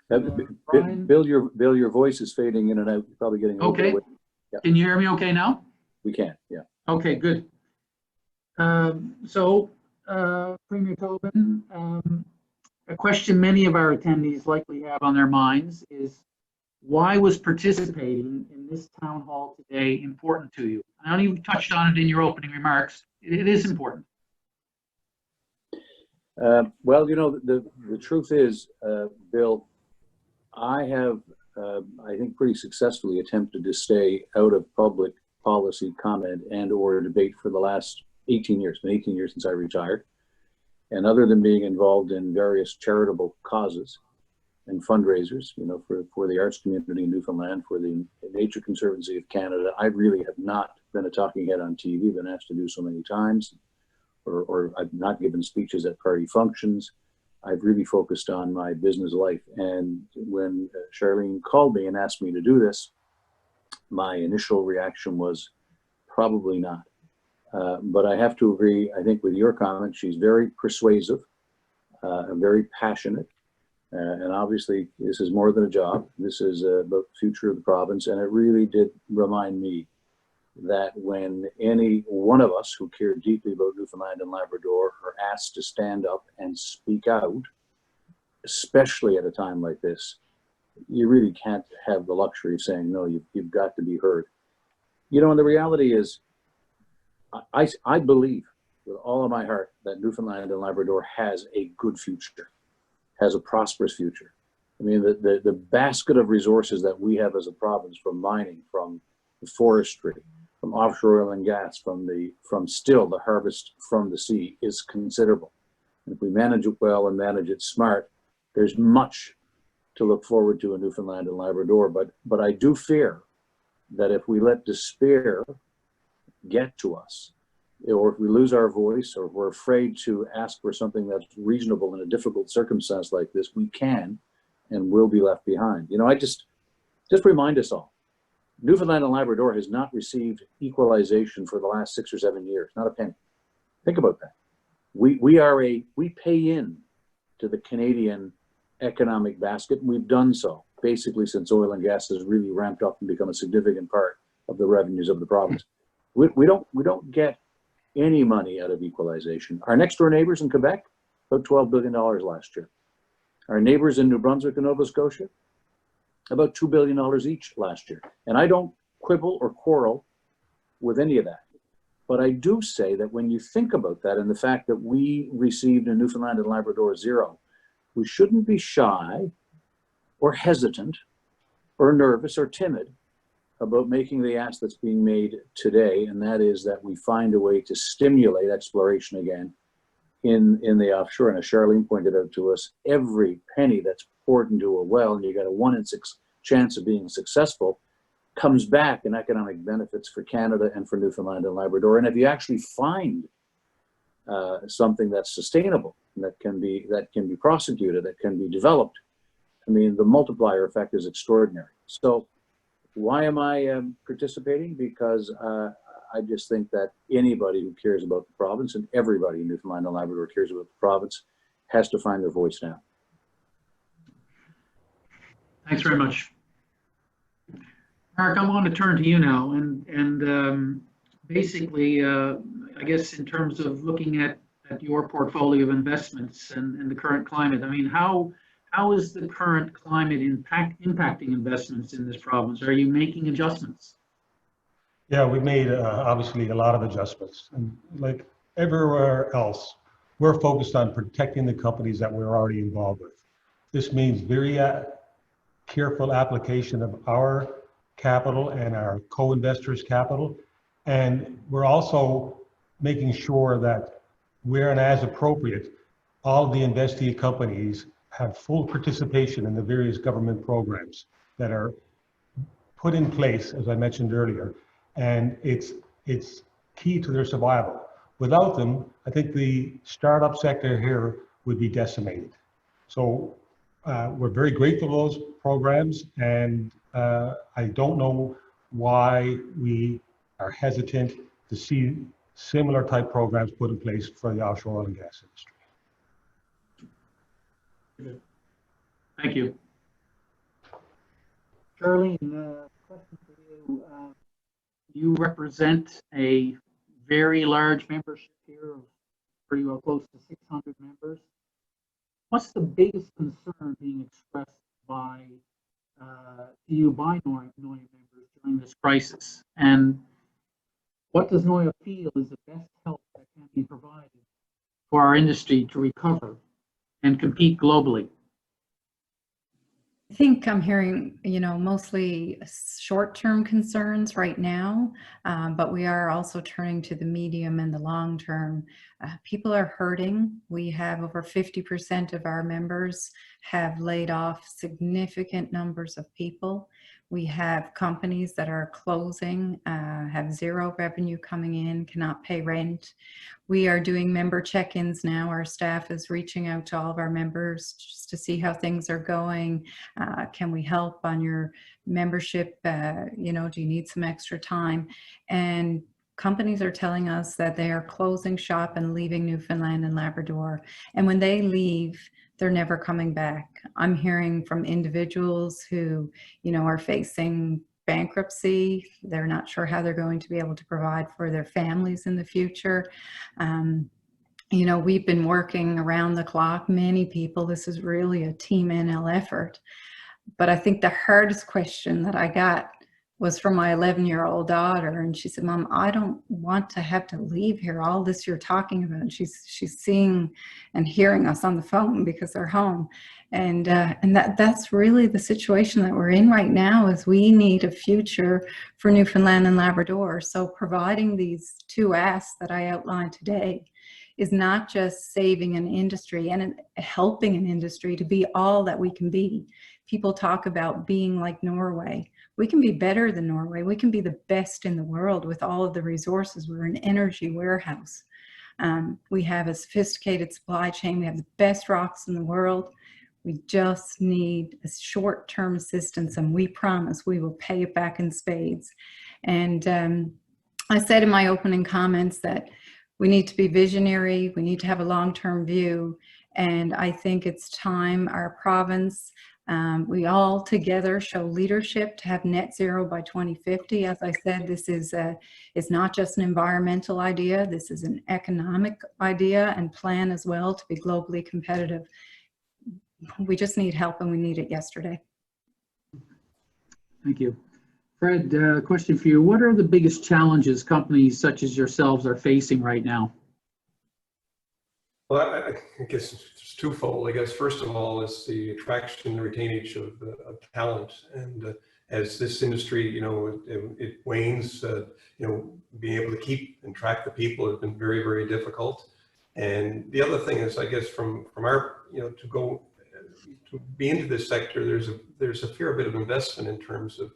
Brian, Bill, your voice is fading in and out. You're probably getting a little bit okay. away. Yeah. Can you hear me okay now? We can, yeah. Okay, good. Premier Tobin, a question many of our attendees likely have on their minds is, why was participating in this town hall today important to you? I know you touched on it in your opening remarks. It is important. Well, you know, the truth is, Bill, I have, I think, pretty successfully attempted to stay out of public policy comment and or debate for the last 18 years. It's been 18 years since I retired. And other than being involved in various charitable causes and fundraisers, you know, for the arts community in Newfoundland, for the Nature Conservancy of Canada, I really have not been a talking head on TV, been asked to do so many times, or I've not given speeches at party functions. I've really focused on my business life. And when Charlene called me and asked me to do this, my initial reaction was probably not. But I have to agree, I think, with your comment. She's very persuasive, very passionate. And obviously, this is more than a job. This is about the future of the province. And it really did remind me that when any one of us who care deeply about Newfoundland and Labrador are asked to stand up and speak out, especially at a time like this, you really can't have the luxury of saying, no, you've got to be heard. You know, and the reality is, I believe with all of my heart that Newfoundland and Labrador has a good future, has a prosperous future. I mean, the basket of resources that we have as a province, from mining, from forestry, from offshore oil and gas, from still the harvest from the sea, is considerable. And if we manage it well and manage it smart, there's much to look forward to in Newfoundland and Labrador. But I do fear that if we let despair get to us, or if we lose our voice, or if we're afraid to ask for something that's reasonable in a difficult circumstance like this, we can and will be left behind. You know, I just remind us all, Newfoundland and Labrador has not received equalization for the last 6 or 7 years, not a penny. Think about that. We pay in to the Canadian economic basket, and we've done so basically since oil and gas has really ramped up and become a significant part of the revenues of the province. We don't get any money out of equalization. Our next door neighbors in Quebec, about $12 billion last year. Our neighbors in New Brunswick and Nova Scotia, about $2 billion each last year. And I don't quibble or quarrel with any of that. But I do say that when you think about that and the fact that we received in Newfoundland and Labrador zero, we shouldn't be shy or hesitant or nervous or timid about making the ask that's being made today, and that is that we find a way to stimulate exploration again in the offshore. And as Charlene pointed out to us, every penny that's poured into a well, and you got a 1 in 6 chance of being successful, comes back in economic benefits for Canada and for Newfoundland and Labrador. And if you actually find something that's sustainable, and that can be prosecuted, that can be developed, I mean, the multiplier effect is extraordinary. So why am I participating? Because I just think that anybody who cares about the province, and everybody in Newfoundland and Labrador cares about the province, has to find their voice now. Thanks very much. Mark, I want to turn to you now, and basically, I guess in terms of looking at your portfolio of investments and the current climate, I mean, how is the current climate impacting investments in this province? Are you making adjustments? Yeah, we've made obviously a lot of adjustments, and like everywhere else, we're focused on protecting the companies that we're already involved with. This means very careful application of our capital and our co-investors' capital, and we're also making sure that where and as appropriate, all of the investee companies have full participation in the various government programs that are put in place, as I mentioned earlier, and it's key to their survival. Without them, I think the startup sector here would be decimated. So we're very grateful for those programs, and I don't know why we are hesitant to see similar type programs put in place for the offshore oil and gas industry. Thank you. Charlene, question for you. You represent a very large membership here of pretty well close to 600 members. What's the biggest concern being expressed by you by Noia members during this crisis? And what does Noia feel is the best help that can be provided for our industry to recover and compete globally? I think I'm hearing, mostly short-term concerns right now, but we are also turning to the medium and the long term. People are hurting. We have over 50% of our members have laid off significant numbers of people. We have companies that are closing, have zero revenue coming in, cannot pay rent. We are doing member check-ins now. Our staff is reaching out to all of our members just to see how things are going. Can we help on your membership? Do you need some extra time? And companies are telling us that they are closing shop and leaving Newfoundland and Labrador. And when they leave, they're never coming back. I'm hearing from individuals who, are facing bankruptcy. They're not sure how they're going to be able to provide for their families in the future. We've been working around the clock, many people. This is really a Team NL effort. But I think the hardest question that I got was from my 11-year-old daughter. And she said, Mom, I don't want to have to leave here. All this you're talking about. And she's seeing and hearing us on the phone because they're home. And that's really the situation that we're in right now, is we need a future for Newfoundland and Labrador. So providing these two asks that I outlined today is not just saving an industry and helping an industry to be all that we can be. People talk about being like Norway. We can be better than Norway. We can be the best in the world with all of the resources. We're an energy warehouse. We have a sophisticated supply chain. We have the best rocks in the world. We just need a short-term assistance, and we promise we will pay it back in spades. And I said in my opening comments that we need to be visionary. We need to have a long-term view. And I think it's time our province, we all together show leadership to have net zero by 2050. As I said, this is not just an environmental idea. This is an economic idea and plan as well to be globally competitive. We just need help, and we need it yesterday. Thank you. Fred, question for you. What are the biggest challenges companies such as yourselves are facing right now? Well, I guess it's twofold. I guess first of all is the attraction and retainage of talent, and as this industry, it wanes, being able to keep and track the people has been very, very difficult. And the other thing is, I guess, from our, to be into this sector, there's a fair bit of investment in terms of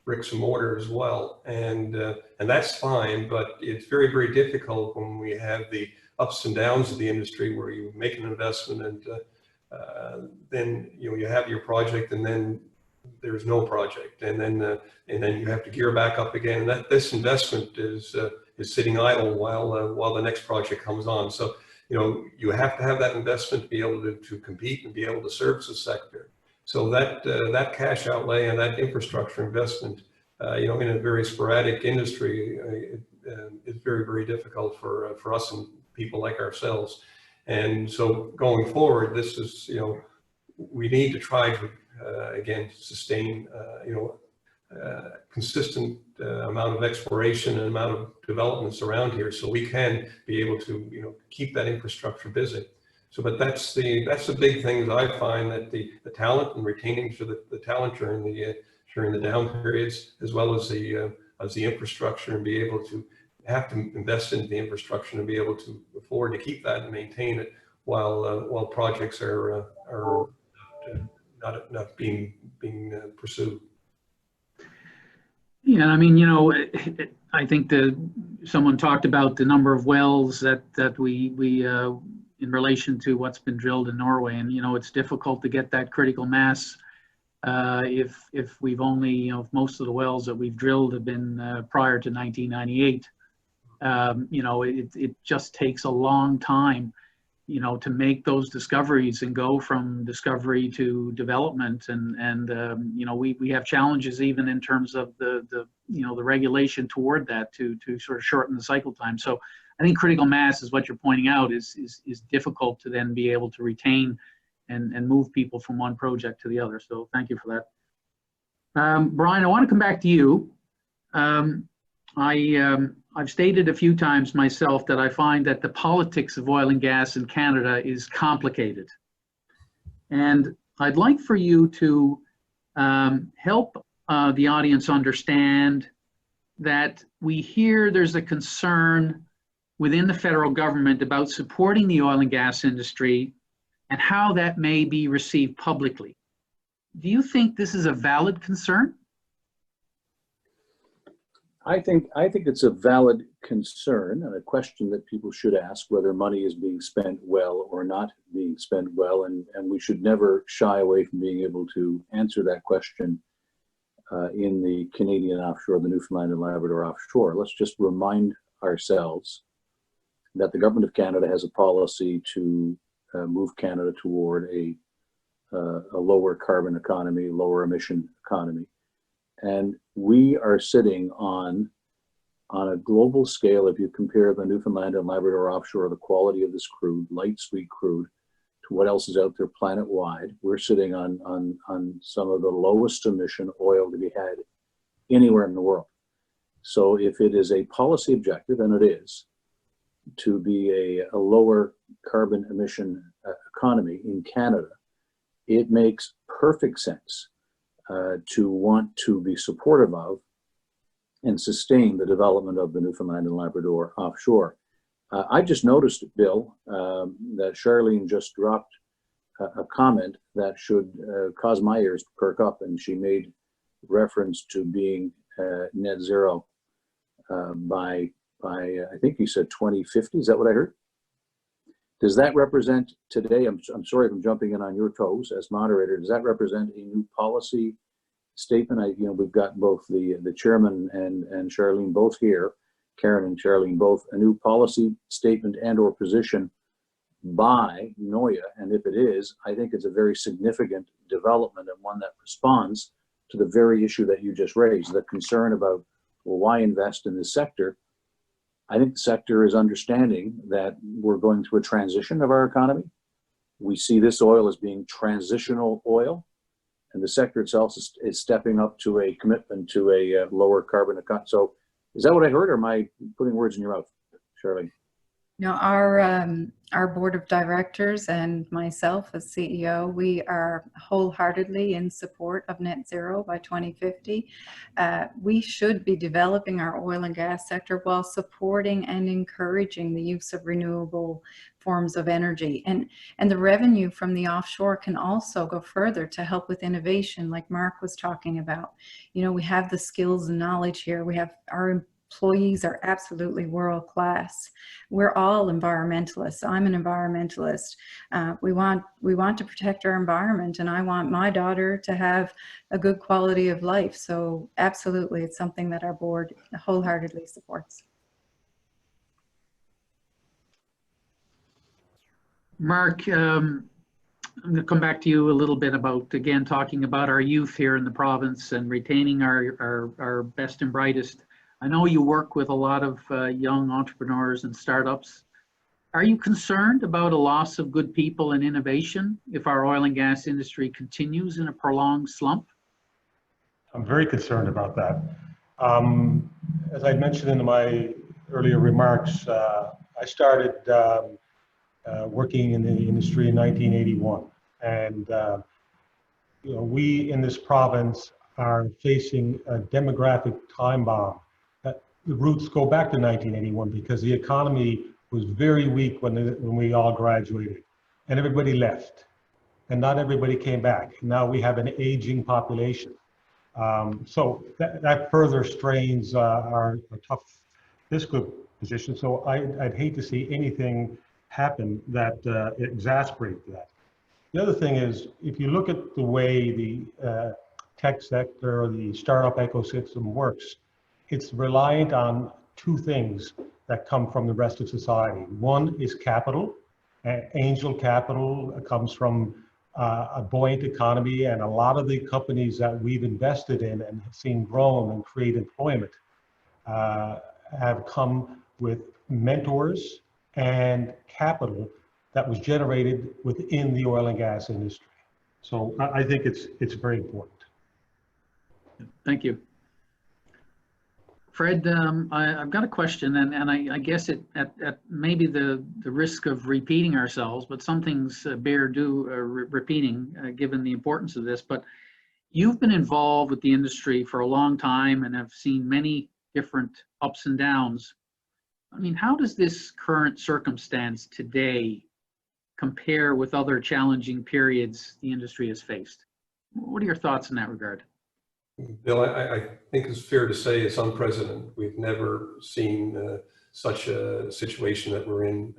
bricks and mortar as well, and that's fine, but it's very, very difficult when we have the ups and downs of the industry where you make an investment and then you have your project and then there's no project, and then you have to gear back up again. And this investment is sitting idle while the next project comes on. So you have to have that investment to be able to compete and be able to service the sector. So that cash outlay and that infrastructure investment, in a very sporadic industry, is very, very difficult for us and people like ourselves. And so going forward, this is, we need to try to, again, sustain, consistent amount of exploration and amount of developments around here, so we can be able to, keep that infrastructure busy. So, but that's the big thing that I find, that the talent and retaining the talent during the down periods, as well as the infrastructure, and be able to have to invest in the infrastructure and be able to afford to keep that and maintain it while projects are not being pursued. Yeah, I mean, I think someone talked about the number of wells that we in relation to what's been drilled in Norway, and it's difficult to get that critical mass if we've only, if most of the wells that we've drilled have been prior to 1998. It just takes a long time, to make those discoveries and go from discovery to development. We have challenges even in terms of the regulation toward that to sort of shorten the cycle time. So I think critical mass is what you're pointing out is difficult to then be able to retain and move people from one project to the other. So thank you for that. Brian, I want to come back to you. I've stated a few times myself that I find that the politics of oil and gas in Canada is complicated. And I'd like for you to help the audience understand that we hear there's a concern within the federal government about supporting the oil and gas industry and how that may be received publicly. Do you think this is a valid concern? I think it's a valid concern and a question that people should ask, whether money is being spent well or not being spent well, and we should never shy away from being able to answer that question in the Canadian offshore, the Newfoundland and Labrador offshore. Let's just remind ourselves that the government of Canada has a policy to move Canada toward a lower carbon economy, lower emission economy. And we are sitting on a global scale, if you compare the Newfoundland and Labrador offshore, the quality of this crude, light sweet crude, to what else is out there planet-wide, we're sitting on some of the lowest emission oil to be had anywhere in the world. So if it is a policy objective, and it is, to be a lower carbon emission economy in Canada, it makes perfect sense to want to be supportive of and sustain the development of the Newfoundland and Labrador offshore. I just noticed, Bill, that Charlene just dropped a comment that should cause my ears to perk up, and she made reference to being net zero by I think you said 2050. Is that what I heard? Does that represent today, I'm sorry if I'm jumping in on your toes as moderator, does that represent a new policy statement? We've got both the chairman and Charlene both here, Karen and Charlene both, a new policy statement and or position by Noia, and if it is, I think it's a very significant development and one that responds to the very issue that you just raised, the concern about, well, why invest in this sector? I think the sector is understanding that we're going through a transition of our economy. We see this oil as being transitional oil, and the sector itself is stepping up to a commitment to a lower carbon economy. So is that what I heard, or am I putting words in your mouth, Shirley? No, our board of directors and myself as CEO, we are wholeheartedly in support of net zero by 2050. We should be developing our oil and gas sector while supporting and encouraging the use of renewable forms of energy. And the revenue from the offshore can also go further to help with innovation, like Mark was talking about. We have the skills and knowledge here. We have our employees are absolutely world class. We're all environmentalists. I'm an environmentalist. We want to protect our environment, and I want my daughter to have a good quality of life. So absolutely, it's something that our board wholeheartedly supports. Mark, I'm going to come back to you a little bit about, again, talking about our youth here in the province and retaining our best and brightest. I know you work with a lot of young entrepreneurs and startups. Are you concerned about a loss of good people and innovation if our oil and gas industry continues in a prolonged slump? I'm very concerned about that. As I mentioned in my earlier remarks, I started working in the industry in 1981. And we in this province are facing a demographic time bomb. The roots go back to 1981 because the economy was very weak when we all graduated, and everybody left, and not everybody came back. Now we have an aging population, so that further strains our tough fiscal position. So I'd hate to see anything happen that exacerbates that. The other thing is, if you look at the way the tech sector or the startup ecosystem works, it's reliant on two things: that come from the rest of society. One is capital. Angel capital comes from a buoyant economy, and a lot of the companies that we've invested in and have seen grow and create employment have come with mentors and capital that was generated within the oil and gas industry. So I think it's very important. Thank you. Fred, I've got a question, and I guess at maybe the risk of repeating ourselves, but some things bear repeating given the importance of this. But you've been involved with the industry for a long time and have seen many different ups and downs. I mean, how does this current circumstance today compare with other challenging periods the industry has faced? What are your thoughts in that regard? Bill, I think it's fair to say it's unprecedented. We've never seen such a situation that we're in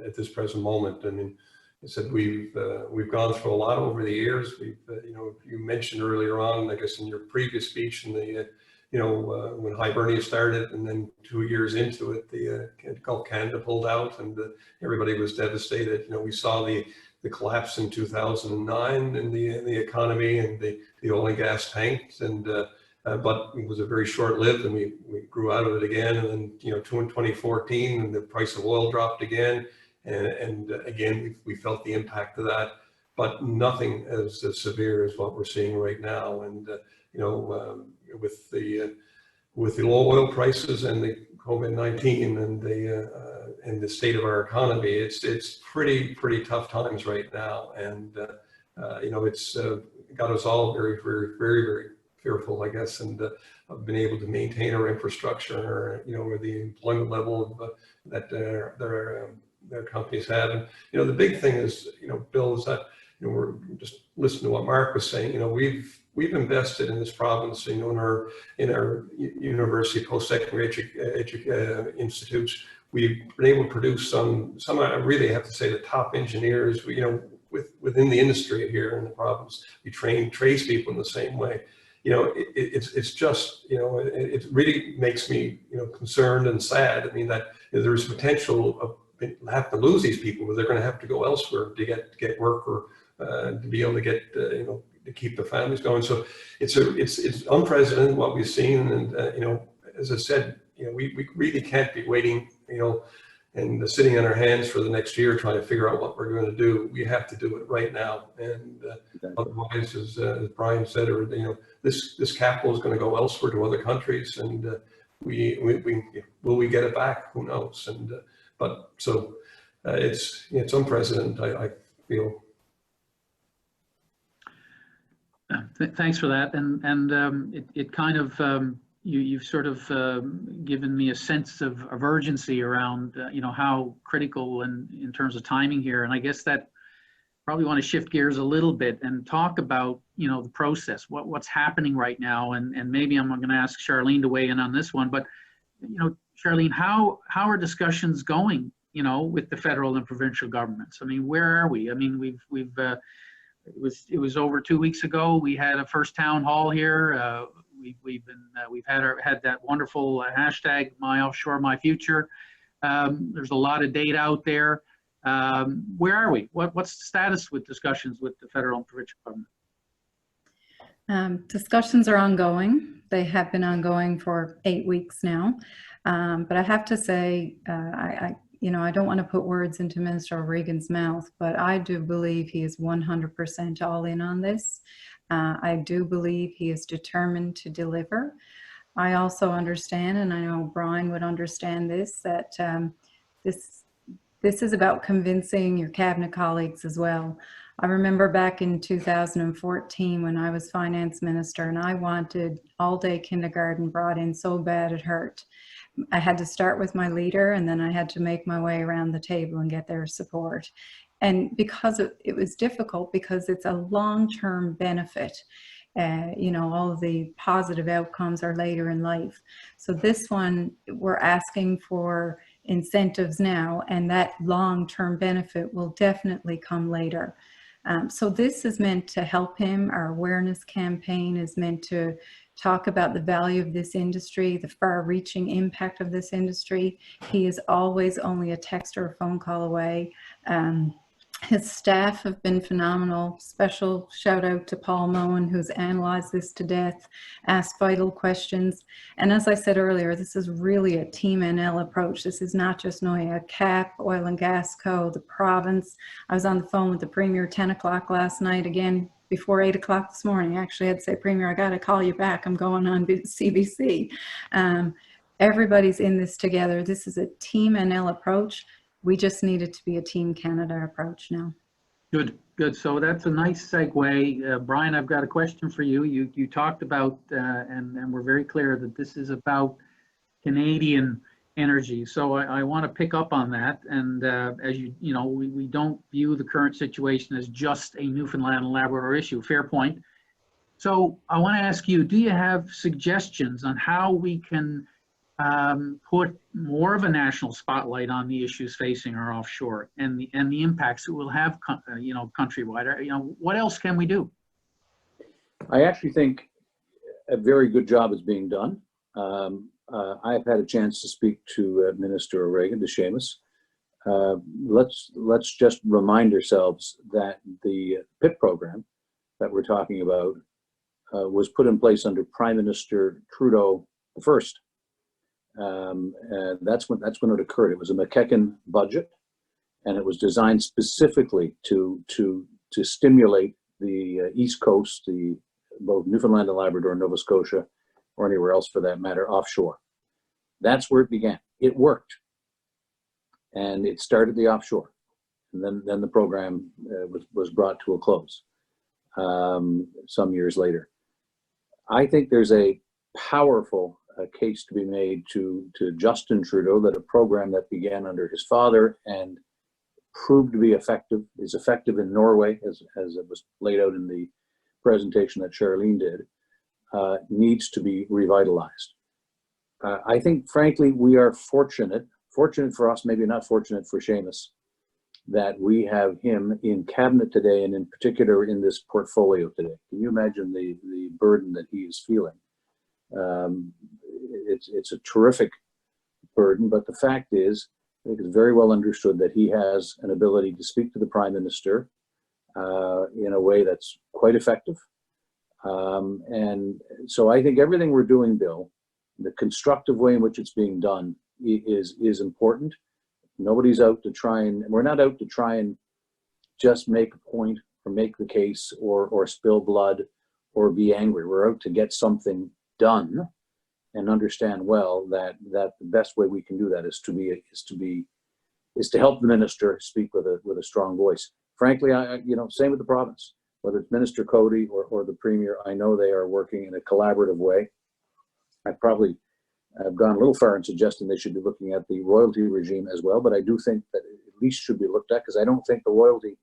at this present moment. I mean, I said we've gone through a lot over the years. We've, you mentioned earlier on, I guess in your previous speech, in the, when Hibernia started, and then 2 years into it, the Gulf Canada pulled out, and everybody was devastated. We saw the collapse in 2009 in the economy, and the oil and gas tanked, and but it was a very short-lived, and we grew out of it again. And then in 2014, and the price of oil dropped again, and again we felt the impact of that, but nothing as severe as what we're seeing right now. And with the low oil prices and the COVID-19 and the state of our economy, it's pretty tough times right now, and it's got us all very fearful, I guess, and of being able to maintain our infrastructure, or the employment level that their companies have. And the big thing is, Bill, is that we're just listening to what Mark was saying. We've invested in this province, in our university post-secondary institutes. We've been able to produce some I really have to say the top engineers, within the industry here in the province. We train tradespeople in the same way. It's just, it really makes me, concerned and sad. I mean, that there's potential of have to lose these people, but they're going to have to go elsewhere to get work, or to be able to get, to keep the families going. So it's unprecedented what we've seen. And, as I said, we really can't be waiting, and sitting on our hands for the next year trying to figure out what we're going to do. We have to do it right now. And otherwise, as Brian said, or this capital is going to go elsewhere to other countries, and will we get it back? Who knows? And but so it's unprecedented, I feel. Thanks for that, and it kind of you've sort of given me a sense of urgency around how critical and in terms of timing here. And I guess that probably want to shift gears a little bit and talk about the process, what's happening right now, and maybe I'm going to ask Charlene to weigh in on this one. But Charlene, how are discussions going with the federal and provincial governments? I mean, where are we? I mean, it was over 2 weeks ago. We had a first town hall here. We've had that wonderful hashtag My Offshore My Future. There's a lot of data out there. Where are we? What's the status with discussions with the federal and provincial government? Discussions are ongoing. They have been ongoing for 8 weeks now. But I have to say, I don't want to put words into Minister O'Regan's mouth, but I do believe he is 100% all in on this. I do believe he is determined to deliver. I also understand, and I know Brian would understand this, that this is about convincing your cabinet colleagues as well. I remember back in 2014 when I was finance minister, and I wanted all-day kindergarten brought in so bad it hurt. I had to start with my leader, and then I had to make my way around the table and get their support. And because it was difficult, because it's a long-term benefit, all of the positive outcomes are later in life. So this one, we're asking for incentives now, and that long-term benefit will definitely come later. So this is meant to help him. Our awareness campaign is meant to talk about the value of this industry, the far-reaching impact of this industry. He is always only a text or a phone call away. His staff have been phenomenal. Special shout out to Paul Moen, who's analyzed this to death, asked vital questions. And as I said earlier, this is really a Team NL approach. This is not just Noia, CAP, Oil and Gas Co., the province. I was on the phone with the Premier 10 o'clock last night, again, before 8 o'clock this morning. Actually, I'd say, Premier, I got to call you back. I'm going on CBC. Everybody's in this together. This is a Team NL approach. We just need it to be a Team Canada approach now. Good, good. So that's a nice segue. Brian, I've got a question for you. You talked about, and we're very clear that this is about Canadian energy. So I want to pick up on that. And as you know, we don't view the current situation as just a Newfoundland and Labrador issue. Fair point. So I want to ask you, do you have suggestions on how we can put more of a national spotlight on the issues facing our offshore and the impacts it will have, countrywide? What else can we do? I actually think a very good job is being done. I've had a chance to speak to Minister O'Regan, to Seamus. Let's just remind ourselves that the PIP program that we're talking about was put in place under Prime Minister Trudeau the first. That's when it occurred. It was a McKechnie budget, and it was designed specifically to stimulate the East Coast, both Newfoundland and Labrador, Nova Scotia, or anywhere else for that matter, offshore. That's where it began. It worked, and it started the offshore, and then the program was brought to a close some years later. I think there's a powerful case to be made to Justin Trudeau that a program that began under his father and proved to be effective, is effective in Norway, as it was laid out in the presentation that Charlene did, needs to be revitalized. I think, frankly, we are fortunate for us, maybe not fortunate for Seamus, that we have him in cabinet today, and in particular in this portfolio today. Can you imagine the burden that he is feeling? It's a terrific burden, but the fact is, I think it's very well understood that he has an ability to speak to the Prime Minister in a way that's quite effective. And so I think everything we're doing, Bill, the constructive way in which it's being done is important. Nobody's out to try and, we're not out to try and just make a point or make the case or spill blood or be angry. We're out to get something done and understand well that the best way we can do that is to help the minister speak with a strong voice. Frankly, same with the province, whether it's Minister Cody or the Premier. I know they are working in a collaborative way. I've gone a little far in suggesting they should be looking at the royalty regime as well, but I do think that it at least should be looked at, because I don't think the royalty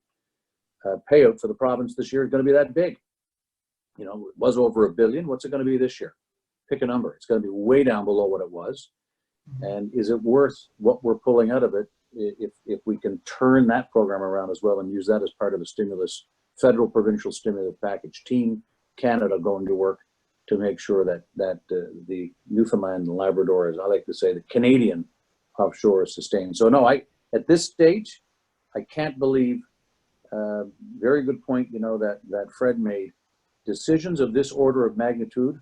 payout for the province this year is going to be that big. It was over $1 billion. What's it going to be this year? Pick a number. It's going to be way down below what it was. And is it worth what we're pulling out of it if we can turn that program around as well and use that as part of a stimulus, federal, provincial stimulus package? Team Canada going to work to make sure that the Newfoundland and Labrador, as I like to say, the Canadian offshore is sustained. So no, at this stage, I can't believe, very good point, that Fred made. Decisions of this order of magnitude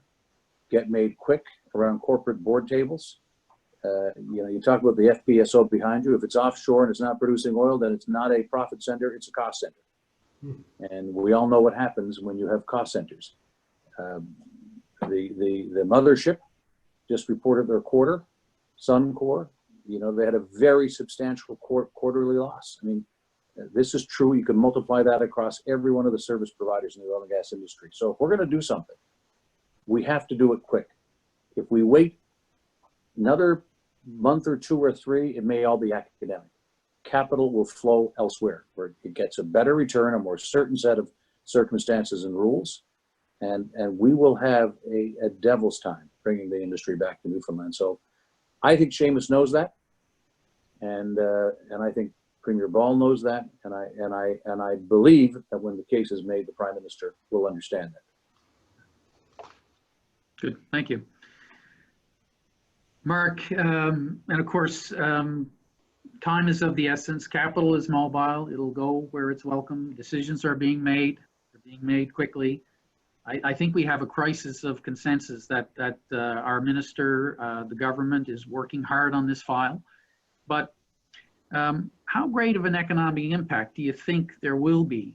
get made quick around corporate board tables. You talk about the FPSO behind you. If it's offshore and it's not producing oil, then it's not a profit center, it's a cost center. And we all know what happens when you have cost centers. The mothership just reported their quarter, Suncor, they had a very substantial quarterly loss. I mean, this is true. You can multiply that across every one of the service providers in the oil and gas industry. So if we're going to do something, we have to do it quick. If we wait another month or 2 or 3, it may all be academic. Capital will flow elsewhere, where it gets a better return, a more certain set of circumstances and rules, and we will have a devil's time bringing the industry back to Newfoundland. So I think Seamus knows that, and I think Premier Ball knows that, and I believe that when the case is made, the Prime Minister will understand that. Good, thank you. Mark, and of course, time is of the essence. Capital is mobile. It'll go where it's welcome. Decisions are being made. They're being made quickly. I think we have a crisis of consensus that our minister, the government, is working hard on this file. But how great of an economic impact do you think there will be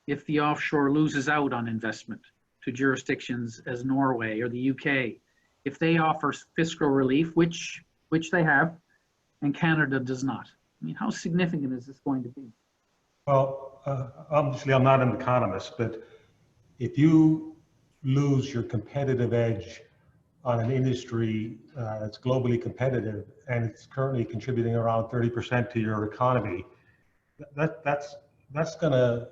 if the offshore loses out on investment to jurisdictions as Norway or the UK, if they offer fiscal relief, which they have, and Canada does not? I mean, how significant is this going to be? Well, obviously I'm not an economist, but if you lose your competitive edge on an industry that's globally competitive and it's currently contributing around 30% to your economy, that's going to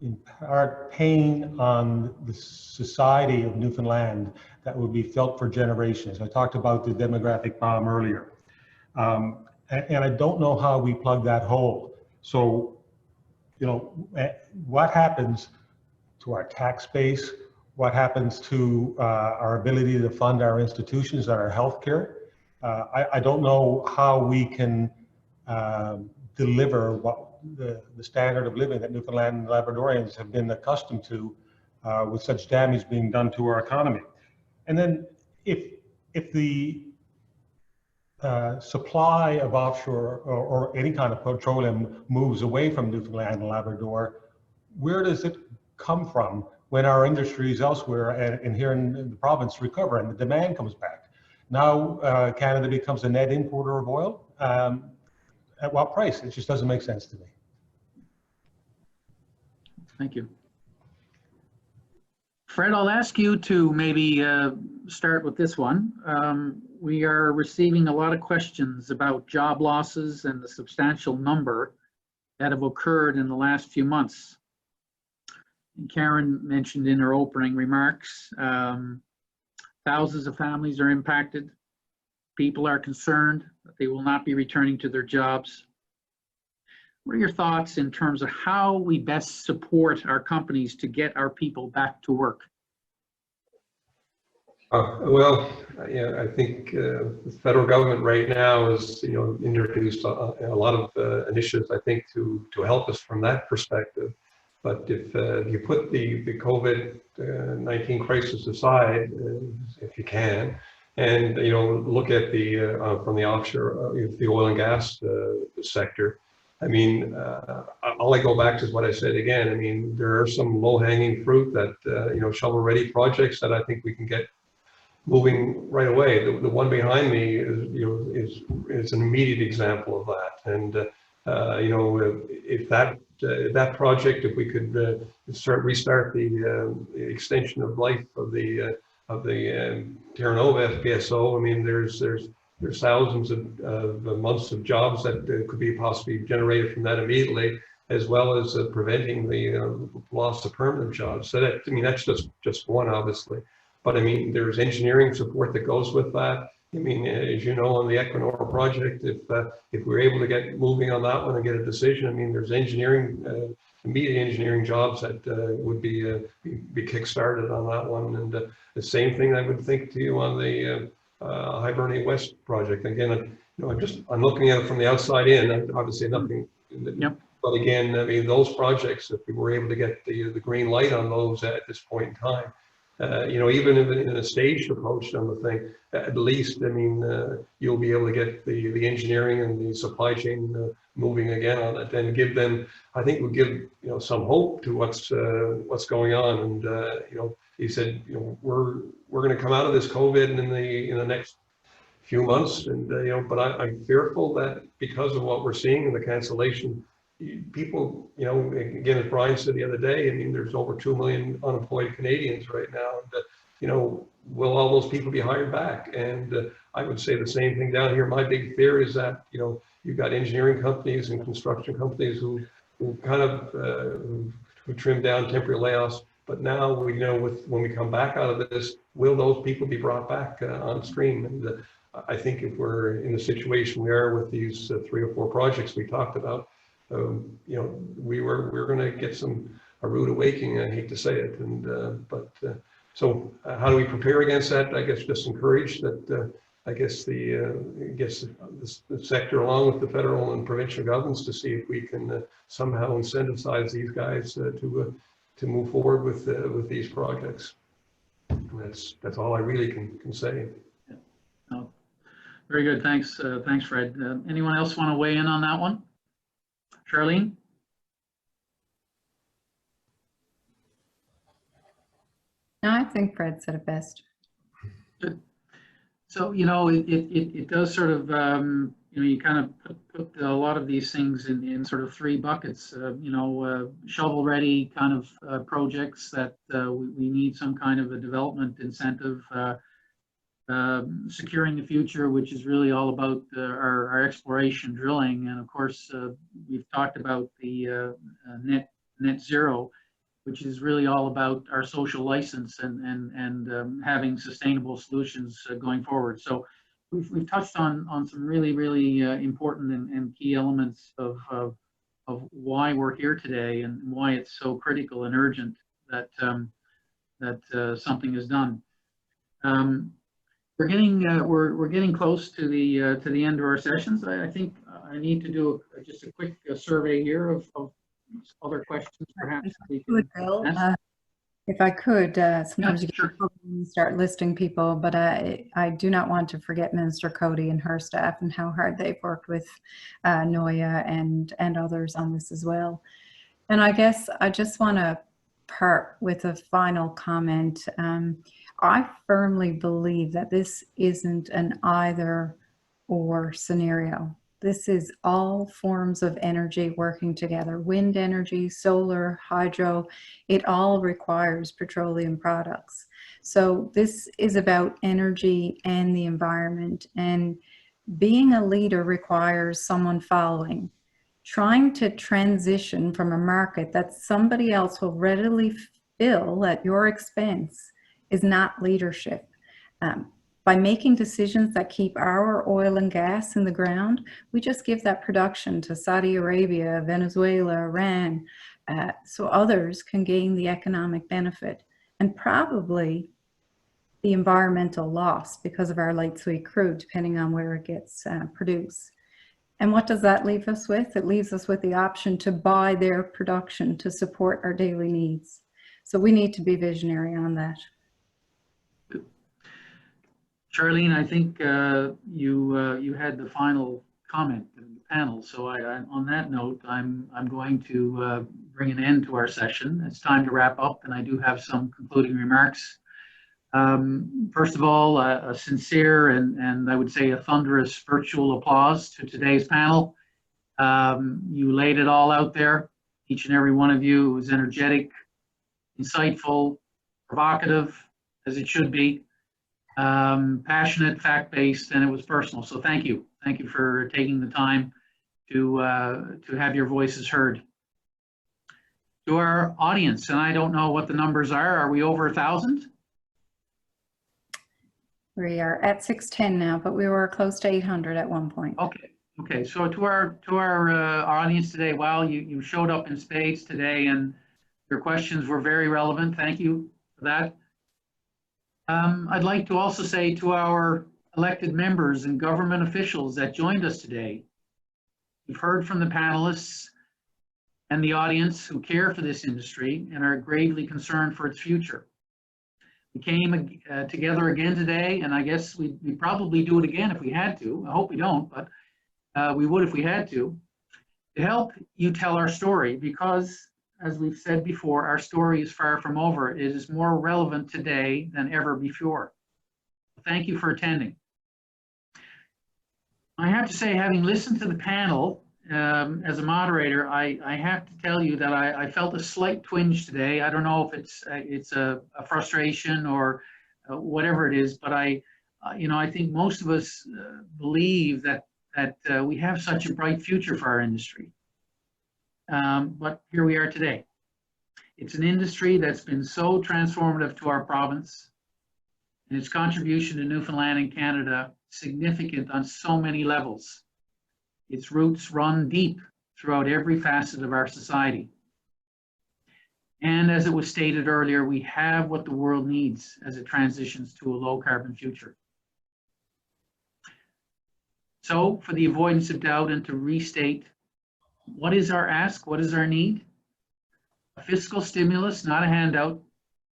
impart pain on the society of Newfoundland that will be felt for generations. I talked about the demographic bomb earlier. And I don't know how we plug that hole. So, you know, what happens to our tax base? What happens to our ability to fund our institutions and our healthcare? I don't know how we can deliver what the standard of living that Newfoundland and Labradorians have been accustomed to with such damage being done to our economy. And then if the supply of offshore or any kind of petroleum moves away from Newfoundland and Labrador, where does it come from when our industries elsewhere and here in the province recover and the demand comes back? Now Canada becomes a net importer of oil. At what price? It just doesn't make sense to me. Thank you. Fred, I'll ask you to maybe start with this one. We are receiving a lot of questions about job losses and the substantial number that have occurred in the last few months. And Karen mentioned in her opening remarks, thousands of families are impacted. People are concerned that they will not be returning to their jobs. What are your thoughts in terms of how we best support our companies to get our people back to work? Well, yeah, I think the federal government right now has, introduced a lot of initiatives, I think, to help us from that perspective. But if you put the COVID-19 crisis aside, if you can, and look at the from the offshore, the oil and gas sector. I mean, all I go back to is what I said again. I mean, there are some low-hanging fruit that shovel-ready projects that I think we can get moving right away. The one behind me is an immediate example of that. And if that project, if we could restart the extension of life of the Terra Nova FPSO, I mean, there's thousands of months of jobs that could be possibly generated from that immediately, as well as preventing the loss of permanent jobs. So that, I mean, that's just one, obviously. But I mean, there's engineering support that goes with that. I mean, as you know, on the Equinor project, if we're able to get moving on that one and get a decision, I mean, there's engineering, immediate engineering jobs that would be kick-started on that one. And the same thing I would think to you on the Hibernia West project. Again, I'm looking at it from the outside in, and obviously nothing. Yep. But again, I mean, those projects, if we were able to get the green light on those at this point in time, even in a staged approach on the thing, at least, I mean, you'll be able to get the engineering and the supply chain moving again on it, and give them, I think, will give some hope to what's going on. And he said, we're going to come out of this COVID in the next few months, and but I'm fearful that because of what we're seeing in the cancellation, people, again, as Brian said the other day, I mean, there's over 2 million unemployed Canadians right now. And, will all those people be hired back? And I would say the same thing down here. My big fear is that, you've got engineering companies and construction companies who kind of who trim down temporary layoffs. But now we know when we come back out of this, will those people be brought back on stream? And I think if we're in the situation we are with these 3 or 4 projects we talked about, we're going to get a rude awakening. I hate to say it, and but So how do we prepare against that? I guess just encourage that. I guess the sector, along with the federal and provincial governments, to see if we can somehow incentivize these guys to move forward with these projects. And that's all I really can say. Yeah. Oh, very good. Thanks, thanks, Fred. Anyone else want to weigh in on that one? Charlene? No, I think Fred said it best. Good. So, you know, it does sort of, you know, you kind of put a lot of these things in sort of three buckets, you know, shovel-ready kind of projects that we need some kind of a development incentive, securing the future, which is really all about our exploration drilling. And of course, we've talked about the net zero, which is really all about our social license and having sustainable solutions going forward. So we've touched on some really important and key elements of why we're here today and why it's so critical and urgent that something is done. We're getting close to the end of our sessions. I think I need to do just a quick survey here of other questions, perhaps. Bill, if I could, sometimes Yeah, you sure. can start listing people, but I do not want to forget Minister Cody and her staff and how hard they've worked with Noia and others on this as well. And I guess I just want to part with a final comment. I firmly believe that this isn't an either or scenario. This is all forms of energy working together. Wind energy, solar, hydro, it all requires petroleum products. So this is about energy and the environment, and being a leader requires someone following. Trying to transition from a market that somebody else will readily fill at your expense is not leadership. By making decisions that keep our oil and gas in the ground, we just give that production to Saudi Arabia, Venezuela, Iran, so others can gain the economic benefit and probably the environmental loss because of our light sweet crude, depending on where it gets produced. And what does that leave us with? It leaves us with the option to buy their production to support our daily needs. So we need to be visionary on that. Charlene, I think you had the final comment in the panel. So on that note, I'm going to bring an end to our session. It's time to wrap up, and I do have some concluding remarks. First of all, a sincere and I would say a thunderous virtual applause to today's panel. You laid it all out there. Each and every one of you was energetic, insightful, provocative, as it should be. Passionate, fact-based, and it was personal. So thank you. Thank you for taking the time to have your voices heard. To our audience, and I don't know what the numbers are we over 1,000? We are at 610 now, but we were close to 800 at one point. Okay. So to our audience today, wow, you showed up in spades today, and your questions were very relevant. Thank you for that. I'd like to also say to our elected members and government officials that joined us today, you've heard from the panelists and the audience who care for this industry and are gravely concerned for its future. We came together again today, and I guess we'd probably do it again if we had to. I hope we don't, but we would if we had to help you tell our story, because as we've said before, our story is far from over. It is more relevant today than ever before. Thank you for attending. I have to say, having listened to the panel as a moderator, I have to tell you that I felt a slight twinge today. I don't know if it's a frustration or whatever it is, but I think most of us believe that we have such a bright future for our industry. But here we are today. It's an industry that's been so transformative to our province, and its contribution to Newfoundland and Canada significant on so many levels. Its roots run deep throughout every facet of our society. And as it was stated earlier, we have what the world needs as it transitions to a low carbon future. So for the avoidance of doubt and to restate, what is our ask? What is our need? A fiscal stimulus, not a handout,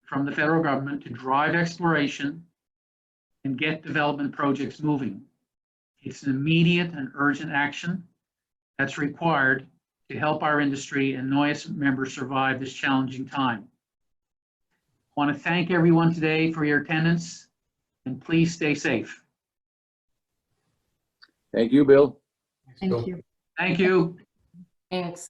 from the federal government to drive exploration and get development projects moving. It's an immediate and urgent action that's required to help our industry and Noia members survive this challenging time. I want to thank everyone today for your attendance, and please stay safe. Thank you, Bill. Thank you. Thank you. Thanks.